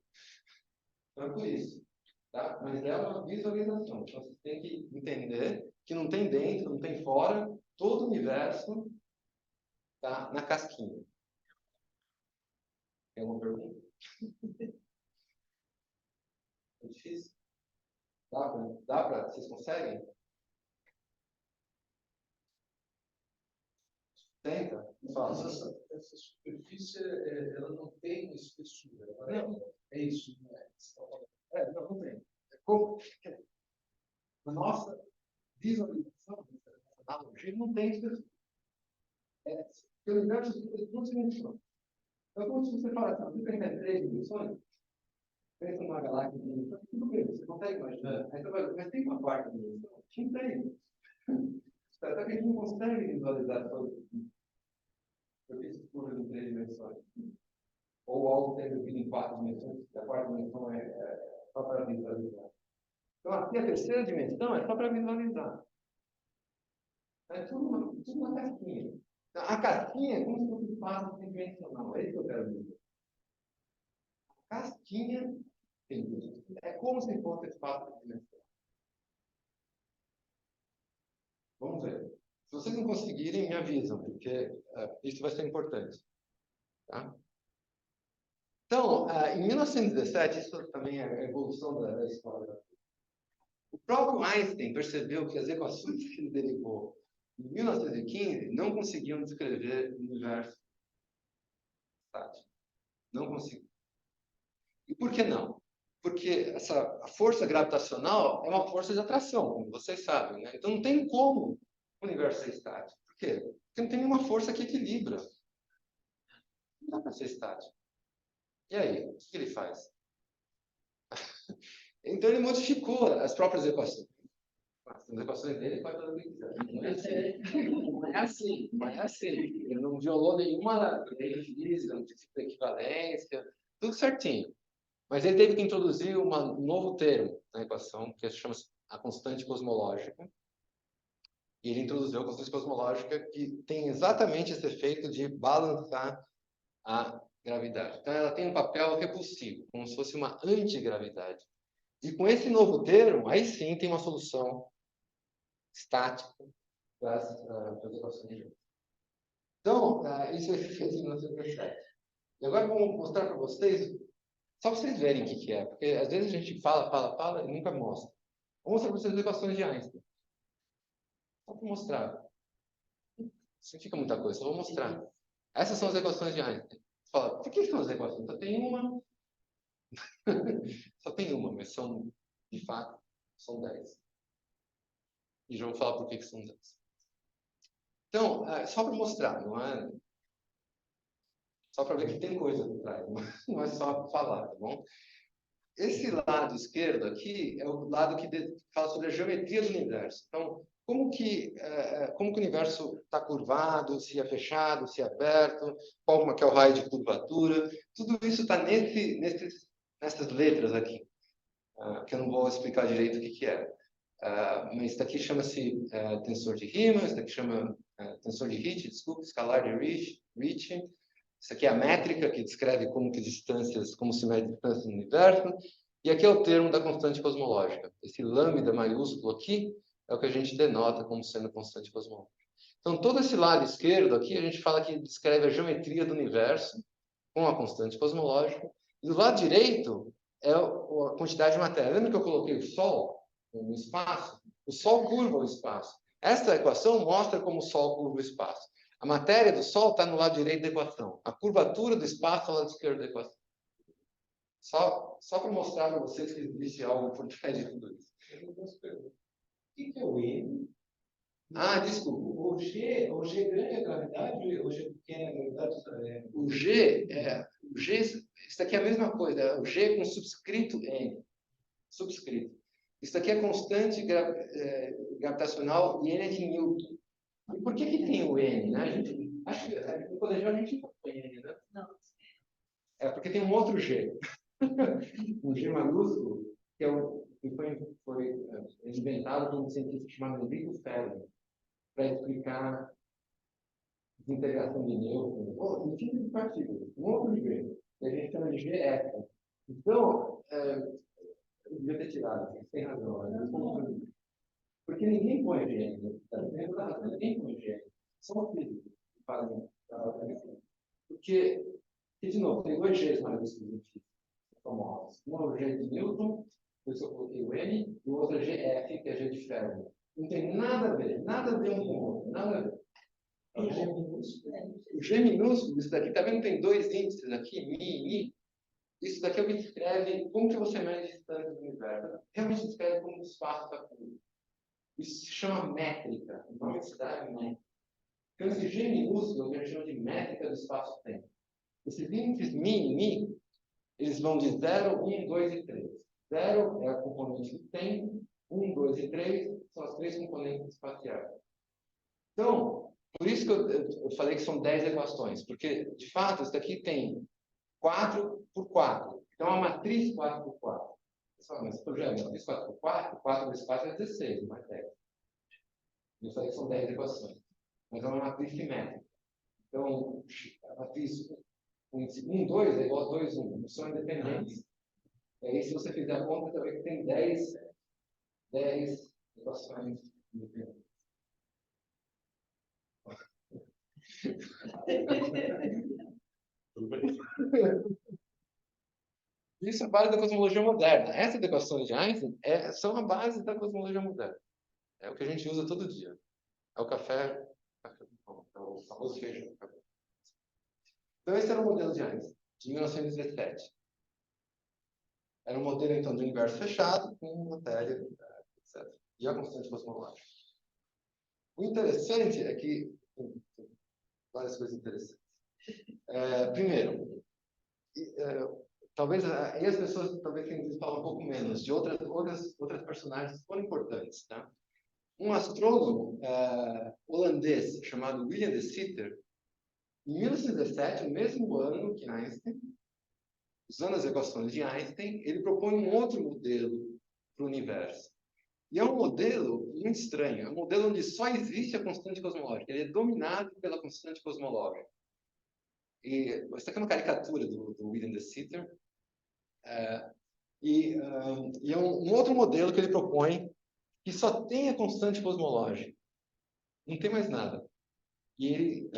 Então é por isso. Tá? Mas é uma visualização. Então você tem que entender que não tem dentro, não tem fora. Todo o universo está na casquinha. Tem alguma pergunta? É difícil? Dá para? Vocês conseguem? Tenta? Mas essa superfície, ela não tem espessura. É isso, não é? Não tem. É como, na nossa visualização, na analogia, não tem espessura. O universo tem 2 dimensões. Então, como se você fala assim, você tem 3 dimensões, pensa numa galáxia de dimensões, tudo bem, você consegue imaginar. Mas tem uma quarta dimensão? Não tem. Só que a gente não consegue visualizar todas as curvas em 3 dimensões. Ou algo sendo visto em 4 dimensões, porque a quarta dimensão é só para visualizar. Então, aqui a terceira dimensão é só para visualizar. É tudo uma casquinha. A casquinha é como se fosse um espaço tridimensional. É isso que eu quero dizer. A casquinha é como se fosse espaço tridimensional. Vamos ver. Se vocês não conseguirem, me avisam, porque isso vai ser importante. Tá? Então, em 1917, isso também é a evolução da história. O próprio Einstein percebeu que as equações que ele derivou em 1915 não conseguiam descrever o universo estático. Não conseguiam. E por que não? Porque a força gravitacional é uma força de atração, como vocês sabem, né? Então não tem como o universo ser estático. Por quê? Porque não tem nenhuma força que equilibra. Não dá para ser estático. E aí, o que ele faz? Então ele modificou as próprias equações. As equações dele pode fazer o que quiser. Não é assim. Não é assim. Ele não violou nenhuma lei física, não princípio de equivalência, tudo certinho. Mas ele teve que introduzir um novo termo na equação, que chama-se a constante cosmológica. E ele introduziu a constante cosmológica, que tem exatamente esse efeito de balançar a gravidade. Então, ela tem um papel repulsivo, como se fosse uma antigravidade. E com esse novo termo, aí sim tem uma solução estática para as equações de Joule. Então, isso foi feito em 1917. E agora eu vou mostrar para vocês, só para vocês verem o que é, porque às vezes a gente fala e nunca mostra. Vou mostrar para vocês as equações de Einstein. Só para mostrar. Não significa muita coisa, só vou mostrar. Essas são as equações de Einstein. Você fala, por que são as equações? Só tem uma. Só tem uma, mas são, de fato, são 10. E já vou falar por que são 10. Então, só para mostrar, não é? Só para ver que tem coisa por trás, não é só falar, tá bom? Esse lado esquerdo aqui é o lado que fala sobre a geometria do universo. Então, como que o universo está curvado, se é fechado, se é aberto, qual que é o raio de curvatura, tudo isso está nessas letras aqui, que eu não vou explicar direito o que é. Mas isso daqui chama-se tensor de Riemann, isso daqui chama tensor de Ricci, desculpa, escalar de Ricci. Isso aqui é a métrica, que descreve como se mede distâncias no universo. E aqui é o termo da constante cosmológica. Esse lambda maiúsculo aqui é o que a gente denota como sendo constante cosmológica. Então, todo esse lado esquerdo aqui, a gente fala que descreve a geometria do universo com a constante cosmológica. E do lado direito é a quantidade de matéria. Lembra que eu coloquei o Sol no espaço? O Sol curva o espaço. Essa equação mostra como o Sol curva o espaço. A matéria do Sol está no lado direito da equação. A curvatura do espaço está no lado esquerdo da equação. Só para mostrar para vocês que existe algo por trás de tudo isso. O que é o M? Desculpa. O G grande é a gravidade ou o G pequeno é a gravidade? O G, isso aqui é a mesma coisa. O G com subscrito N. Subscrito. Isso aqui é constante gravitacional e N é de Newton. E por que tem o N? Né? Acho que no colegial a gente não põe N, né? Não. É porque tem um outro G. Um G maiúsculo, que foi inventado por um cientista chamado Enrico Fermi, para explicar desintegração de nêutrons, em tipo de partículas. Um outro G, que a gente chama de GF. Então, eu devia ter tirado, você tem razão. Né? Porque ninguém põe G. Ninguém põe G. São físicos que fazem trabalho. Porque, de novo, tem dois Gs maiúsculos famosos. Um é o G de Newton, por isso eu coloquei o N, e o outro é GF, que é G de Fermi. Não tem nada a ver um com o outro, nada a ver. O G minúsculo, isso daqui, tá vendo? Tem dois índices aqui, Mi e Mi. Isso daqui é o que descreve como que você mede a distância do universo. Realmente descreve como o espaço está curvo. Isso se chama métrica. O nome disso é métrica. Então, esse G minúsculo, que a gente chama de métrica do espaço-tempo. Esses índices Mi e Mi, eles vão de 0, 1, 2 e 3. 0 é a componente do tempo, 1, 2 e 3 são as três componentes espaciais. Então, por isso que eu falei que são 10 equações, porque, de fato, isso daqui tem 4 por 4. Então, é uma matriz 4 por 4. Pessoal, mas, projeto, matriz 4 por 4, 4 vezes 4 é 16, não é 10. Eu falei que são 10 equações. Mas é uma matriz simétrica. Então, a matriz 1, 2 é igual a 2, 1. Não são independentes. E aí, se você fizer a conta, você vai ver que tem 10 equações independentes. Isso é a base da cosmologia moderna. Essas equações de Einstein são a base da cosmologia moderna. É o que a gente usa todo dia. É o café com pão, é o famoso feijão. Então, esse era o modelo de Einstein, de 1917. Era um modelo, então, de universo fechado, com matéria, etc. E a constante cosmológica. O interessante é que... Tem várias coisas interessantes. Primeiro, talvez aí as pessoas talvez tenham que falar um pouco menos de outras personagens que foram importantes, tá? Um astrônomo holandês chamado William de Sitter, em 1917, no mesmo ano que Einstein, usando as equações de Einstein, ele propõe um outro modelo para o universo. E é um modelo muito estranho, é um modelo onde só existe a constante cosmológica, ele é dominado pela constante cosmológica. E essa aqui é uma caricatura do William de Sitter. E é um outro modelo que ele propõe que só tem a constante cosmológica. Não tem mais nada. E ele...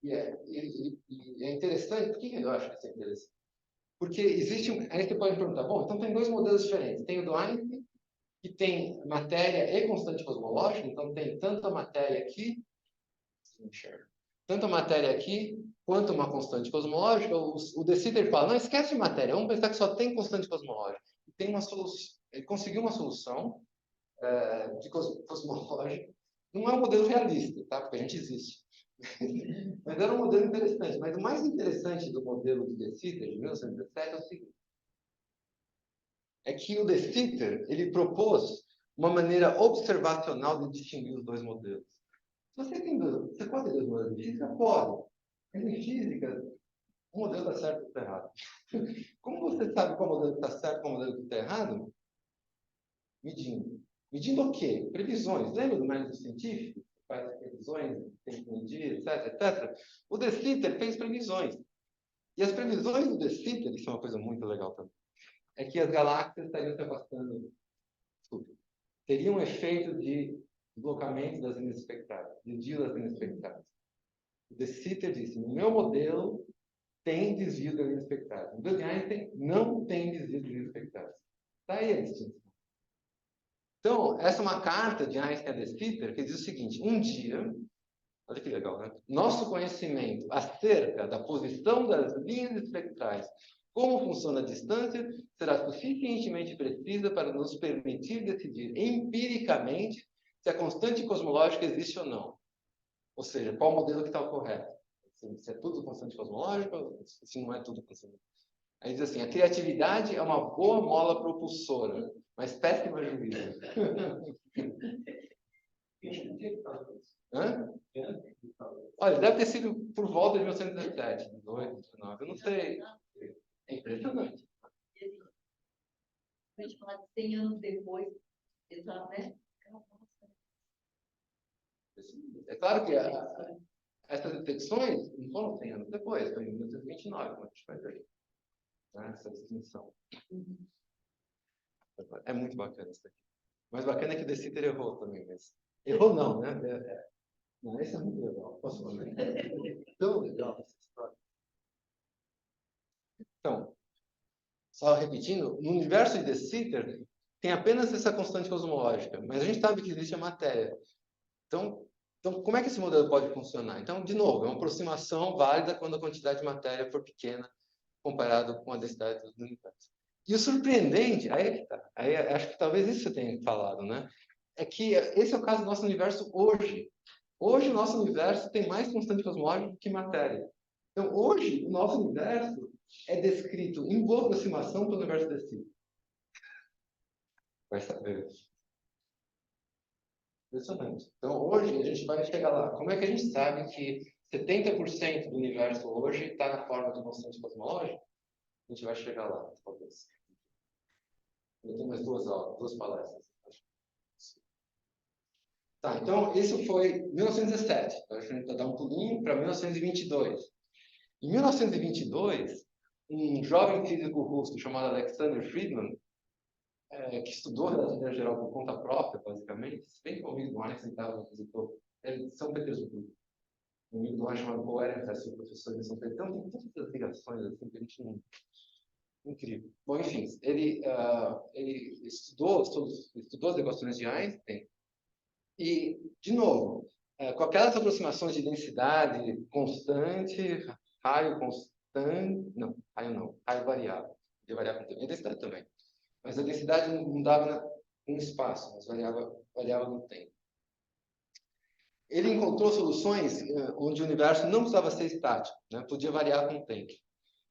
é interessante. Por que eu acho que isso é interessante? Porque existe... Aí você pode perguntar, bom, então tem dois modelos diferentes. Tem o do Einstein, que tem matéria e constante cosmológica. Então tem tanto a matéria aqui... Tanto a matéria aqui, quanto uma constante cosmológica. O De Sitter fala, não, esquece de matéria, vamos pensar que só tem constante cosmológica. E tem uma solução, ele conseguiu uma solução de cosmológica. Não é um modelo realista, tá? Porque a gente existe. Mas era um modelo interessante. Mas o mais interessante do modelo de De Sitter, de 1917, é o seguinte. É que o De Sitter, ele propôs uma maneira observacional de distinguir os dois modelos. Você pode ter dois modelos de física? Pode. Mas em física, o modelo está certo ou está errado. Como você sabe qual modelo está certo e qual modelo está errado? Medindo. Medindo o quê? Previsões. Lembra do método científico? Faz previsões, tem que medir, etc, etc. O De Sitter fez previsões. E as previsões do De Sitter, isso é uma coisa muito legal também, é que as galáxias estariam se afastando, teriam um efeito de deslocamento das linhas espectrais, desvio das linhas espectrais. O De Sitter disse, no meu modelo tem desvio das linhas espectrais. No modelo de Einstein não tem desvio das linhas espectrais. Está aí a distinção. Então, essa é uma carta de Einstein a De Sitter que diz o seguinte, um dia, olha que legal, né? Nosso conhecimento acerca da posição das linhas espectrais, como funciona a distância, será suficientemente precisa para nos permitir decidir empiricamente se a constante cosmológica existe ou não. Ou seja, qual modelo que está o correto. Se é tudo constante cosmológica, se não é tudo constante. Aí diz assim, a criatividade é uma boa mola propulsora, mas péssima juízo. Hã? Olha, deve ter sido por volta de 1917, 18, 19, eu não sei. É impressionante. A gente fala de 100 anos depois, exato, né? É claro que essas detecções não foram 100 anos depois, foi em 1929, como a gente vai ver. Essa distinção. É muito bacana isso aqui. Mas bacana é que o De Sitter errou também. Mas... Errou não, né? Não, esse é muito legal. Posso falar? Tão legal essa história. Então, só repetindo, no universo de De Sitter tem apenas essa constante cosmológica, mas a gente sabe que existe a matéria. Então, como é que esse modelo pode funcionar? Então, de novo, é uma aproximação válida quando a quantidade de matéria for pequena comparado com a densidade do universo. E o surpreendente, aí é que tá, aí acho que talvez isso você tenha falado, né? É que esse é o caso do nosso universo hoje. Hoje o nosso universo tem mais constante cosmológica do que matéria. Então, hoje, o nosso universo é descrito em boa aproximação pelo universo de Si. Vai saber. Impressionante. Então, hoje, a gente vai chegar lá. Como é que a gente sabe que 70% do universo hoje está na forma de constante cosmológica? A gente vai chegar lá, talvez. Eu tenho mais duas palestras. Tá, então, isso foi 1917. A gente vai dar um pulinho para 1922. Em 1922, um jovem físico russo chamado Alexander Friedman, que estudou relatividade geral por conta própria, basicamente, bem comigo, o Einstein visitou São Petersburgo. um amigo lá chamado Paul Ehrenfest, o professor de São Pedro. Então, tem tantas ligações assim que a gente não... Incrível. Bom, enfim, ele estudou as equações de Einstein e, de novo, com aquelas aproximações de densidade constante, raio constante, não, raio variável, podia variar com o tempo, e densidade também. Mas a densidade não mudava no espaço, mas variava no tempo. Ele encontrou soluções onde o universo não precisava ser estático, né? Podia variar com o tempo.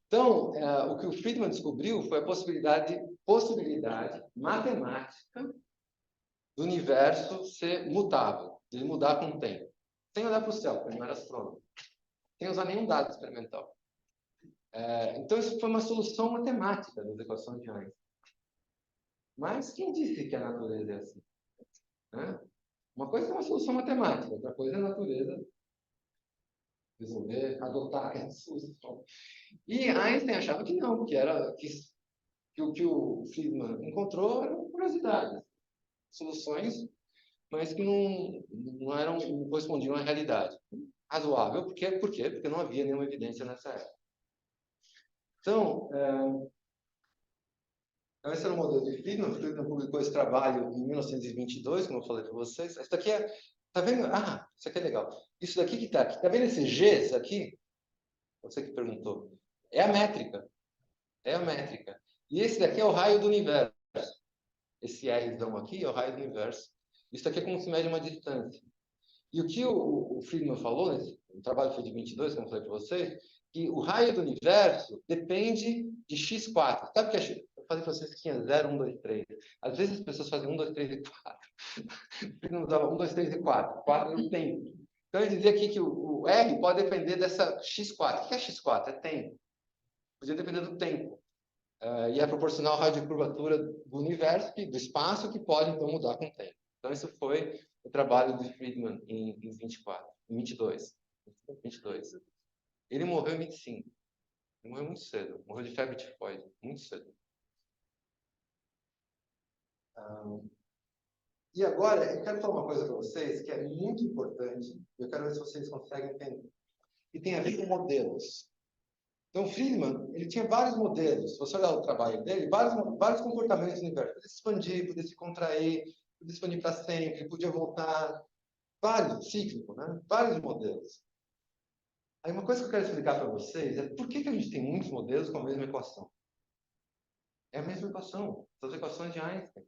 Então, o que o Friedman descobriu foi a possibilidade matemática do universo ser mutável, de ele mudar com o tempo. Sem olhar para o céu, porque ele não era astrônomo. Sem usar nenhum dado experimental. Então, isso foi uma solução matemática das equações de Einstein. Mas quem disse que a natureza é assim? Né? Uma coisa é uma solução matemática, outra coisa é a natureza resolver, adotar essa solução. E Einstein achava que não, que o que o Friedman encontrou eram curiosidades, soluções, mas que não correspondiam à realidade. Razoável, por quê? Porque não havia nenhuma evidência nessa época. Então, esse era o modelo de Friedman. Friedman publicou esse trabalho em 1922, como eu falei para vocês. Isso daqui tá vendo? Ah, isso aqui é legal. Isso daqui que está aqui. Tá vendo esse G, isso aqui? Você que perguntou. É a métrica. É a métrica. E esse daqui é o raio do universo. Esse Rzão aqui é o raio do universo. Isso daqui é como se mede uma distância. E o que o Friedman falou, o trabalho foi de 22, como eu falei para vocês, que o raio do universo depende de x4. Sabe o que é x? Eu falei para vocês que tinha 0, 1, 2, 3. Às vezes as pessoas fazem 1, 2, 3 e 4. O Friedman usava 1, 2, 3 e 4. 4 é o tempo. Então ele dizia aqui que o R pode depender dessa x4. O que é x4? É tempo. Podia depender do tempo. E é proporcional ao raio de curvatura do universo, do espaço, que pode então mudar com o tempo. Então isso foi o trabalho de Friedman em 22. Ele morreu em 25. Ele morreu muito cedo. Morreu de febre tifoide, muito cedo. E agora, eu quero falar uma coisa para vocês que é muito importante. Eu quero ver se vocês conseguem entender. E tem a ver com modelos. Então, Friedman, ele tinha vários modelos. Se você olhar o trabalho dele, vários comportamentos no universo. Podia se expandir, podia se contrair, podia se expandir para sempre, podia voltar. Vários, cíclico, né? Vários modelos. Aí uma coisa que eu quero explicar para vocês é por que a gente tem muitos modelos com a mesma equação. É a mesma equação. São as equações de Einstein.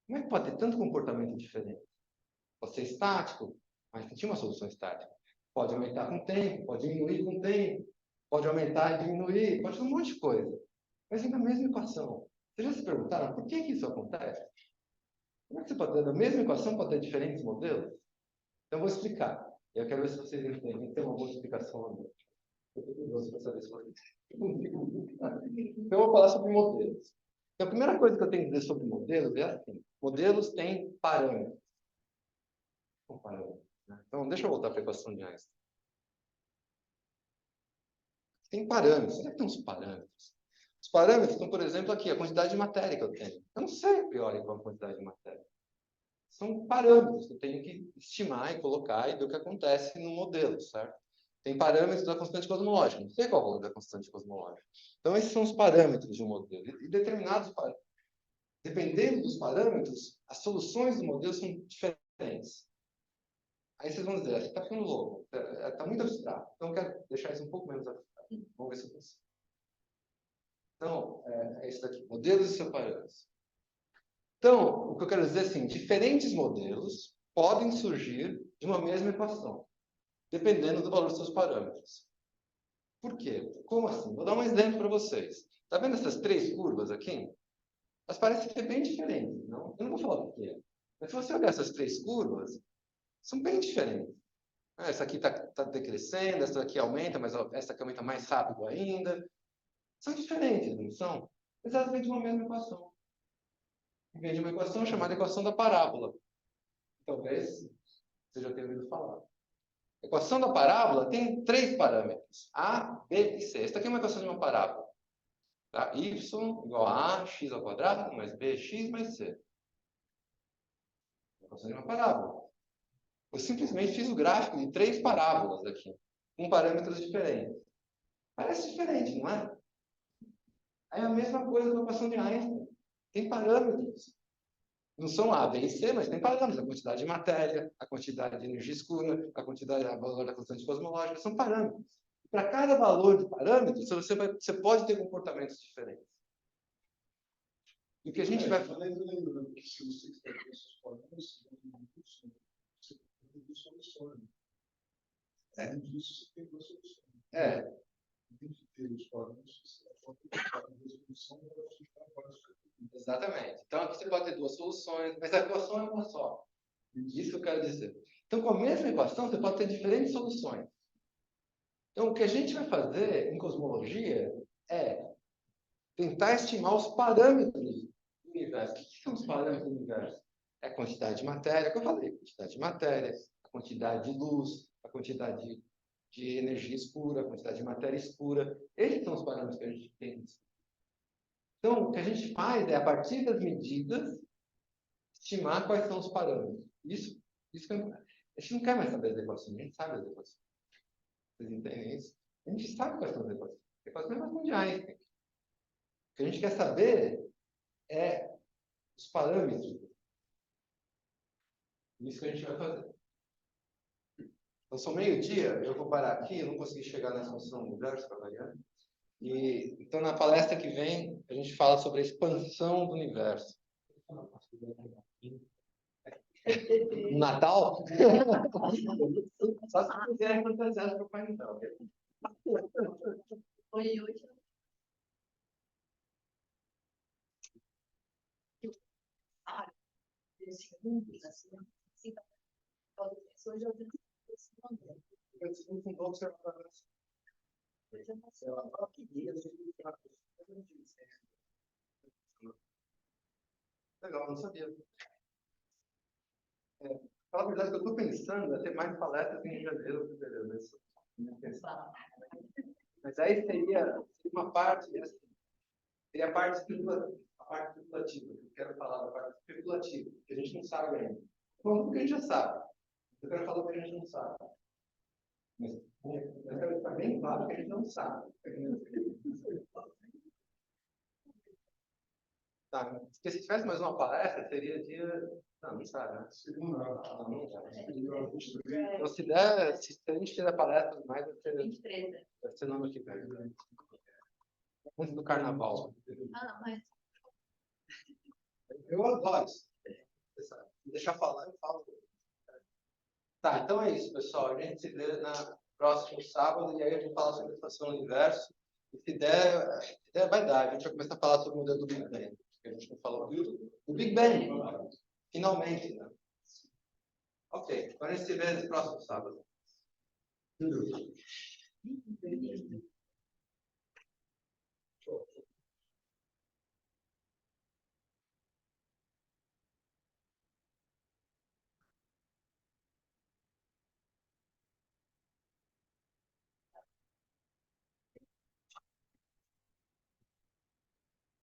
Como é que pode ter tanto comportamento diferente? Pode ser estático, mas tinha uma solução estática. Pode aumentar com o tempo, pode diminuir com o tempo, pode aumentar e diminuir, pode fazer um monte de coisa. Mas é a mesma equação. Vocês já se perguntaram por que isso acontece? Como é que você pode ter a mesma equação para ter diferentes modelos? Então, eu vou explicar. Eu quero ver se vocês entendem. Tem uma boa explicação agora. Eu estou curioso para saber se vocês... Então, eu vou falar sobre modelos. Então, a primeira coisa que eu tenho que dizer sobre modelos é assim. Modelos têm parâmetros. São parâmetros, né? Então, deixa eu voltar para a equação de Einstein. Tem parâmetros. Onde é que estão os parâmetros? Os parâmetros estão, por exemplo, aqui, a quantidade de matéria que eu tenho. Eu não sei, a priori, qual a quantidade de matéria. São parâmetros que eu tenho que estimar e colocar e ver o que acontece no modelo, certo? Tem parâmetros da constante cosmológica. Não sei qual é o valor da constante cosmológica. Então, esses são os parâmetros de um modelo. E determinados parâmetros. Dependendo dos parâmetros, as soluções do modelo são diferentes. Aí vocês vão dizer, você está ficando louco. Está muito abstrato. Então, eu quero deixar isso um pouco menos abstrato. Vamos ver se eu consigo. Então, é isso daqui. Modelos e seus parâmetros. Então, o que eu quero dizer é assim, diferentes modelos podem surgir de uma mesma equação, dependendo do valor dos seus parâmetros. Por quê? Como assim? Vou dar um exemplo para vocês. Está vendo essas três curvas aqui? Elas parecem ser bem diferentes, não? Eu não vou falar por quê. Mas se você olhar essas três curvas, são bem diferentes. Essa aqui está decrescendo, essa aqui aumenta, mas essa aqui aumenta mais rápido ainda. São diferentes, não são? Mas elas vêm de uma mesma equação. Vem de uma equação chamada equação da parábola. Talvez você já tenha ouvido falar. A equação da parábola tem três parâmetros, A, B e C. Esta aqui é uma equação de uma parábola. Tá? Y igual a x ao quadrado, mais b, x mais c. Equação de uma parábola. Eu simplesmente fiz o gráfico de três parábolas aqui. com parâmetros diferentes. Parece diferente, não é? É a mesma coisa da equação de Einstein. Tem parâmetros. Não são A, B e C, mas tem parâmetros. A quantidade de matéria, a quantidade de energia escura, a quantidade, a valor da constante cosmológica, são parâmetros. Para cada valor de parâmetro, você pode ter comportamentos diferentes. E o que a gente vai fazer... Lembrando que se você estabelecer esses parâmetros, você tem duas soluções. Além disso, você tem duas soluções. Tem que ter os parâmetros, exatamente. Então, aqui você pode ter duas soluções, mas a equação é uma só. Isso que eu quero dizer. Então, com a mesma equação, você pode ter diferentes soluções. Então, o que a gente vai fazer em cosmologia é tentar estimar os parâmetros do universo. O que são os parâmetros do universo? É a quantidade de matéria, que eu falei, a quantidade de matéria, a quantidade de luz, a quantidade de energia escura, a quantidade de matéria escura. Esses são os parâmetros que a gente tem. Então, o que a gente faz é, a partir das medidas, estimar quais são os parâmetros. Isso a gente não quer mais saber as equações, a gente sabe as equações. Vocês entendem isso? A gente sabe quais são as equações. A equação é a equação de Einstein. O que a gente quer saber é os parâmetros. Isso que a gente vai fazer. Então, são meio-dia, eu vou parar aqui, eu não consegui chegar na expansão do universo para variar. Então, na palestra que vem, a gente fala sobre a expansão do universo. No Natal? Só se quiserem fantasiar para o Pai Natal. Hoje. Segundos, assim, hoje eu tenho legal, não sabia. Fala a verdade, que eu estou pensando é ter mais palestras em janeiro, fevereiro. Mas aí seria uma parte, assim, seria a parte especulativa. Eu quero falar da parte especulativa, que a gente não sabe ainda. Falando o que a gente já sabe. Eu quero falar o que a gente não sabe. Mas eu quero deixar bem claro que a gente não sabe. Tá, porque se tivesse mais uma palestra, seria dia... Não sabe, né? Não sabe. Então, se a gente tiver palestras mais, vai ser no ano que vem. Antes do carnaval. mas... Eu adoro isso. Se deixar falar, eu falo. Tá, então é isso, pessoal. A gente se vê no próximo sábado e aí a gente fala sobre a expansão do universo. E se der, vai dar. A gente vai começar a falar sobre o modelo do Big Bang. Que a gente não falou do Big Bang. Finalmente, né? Ok. Então a gente se vê no próximo sábado.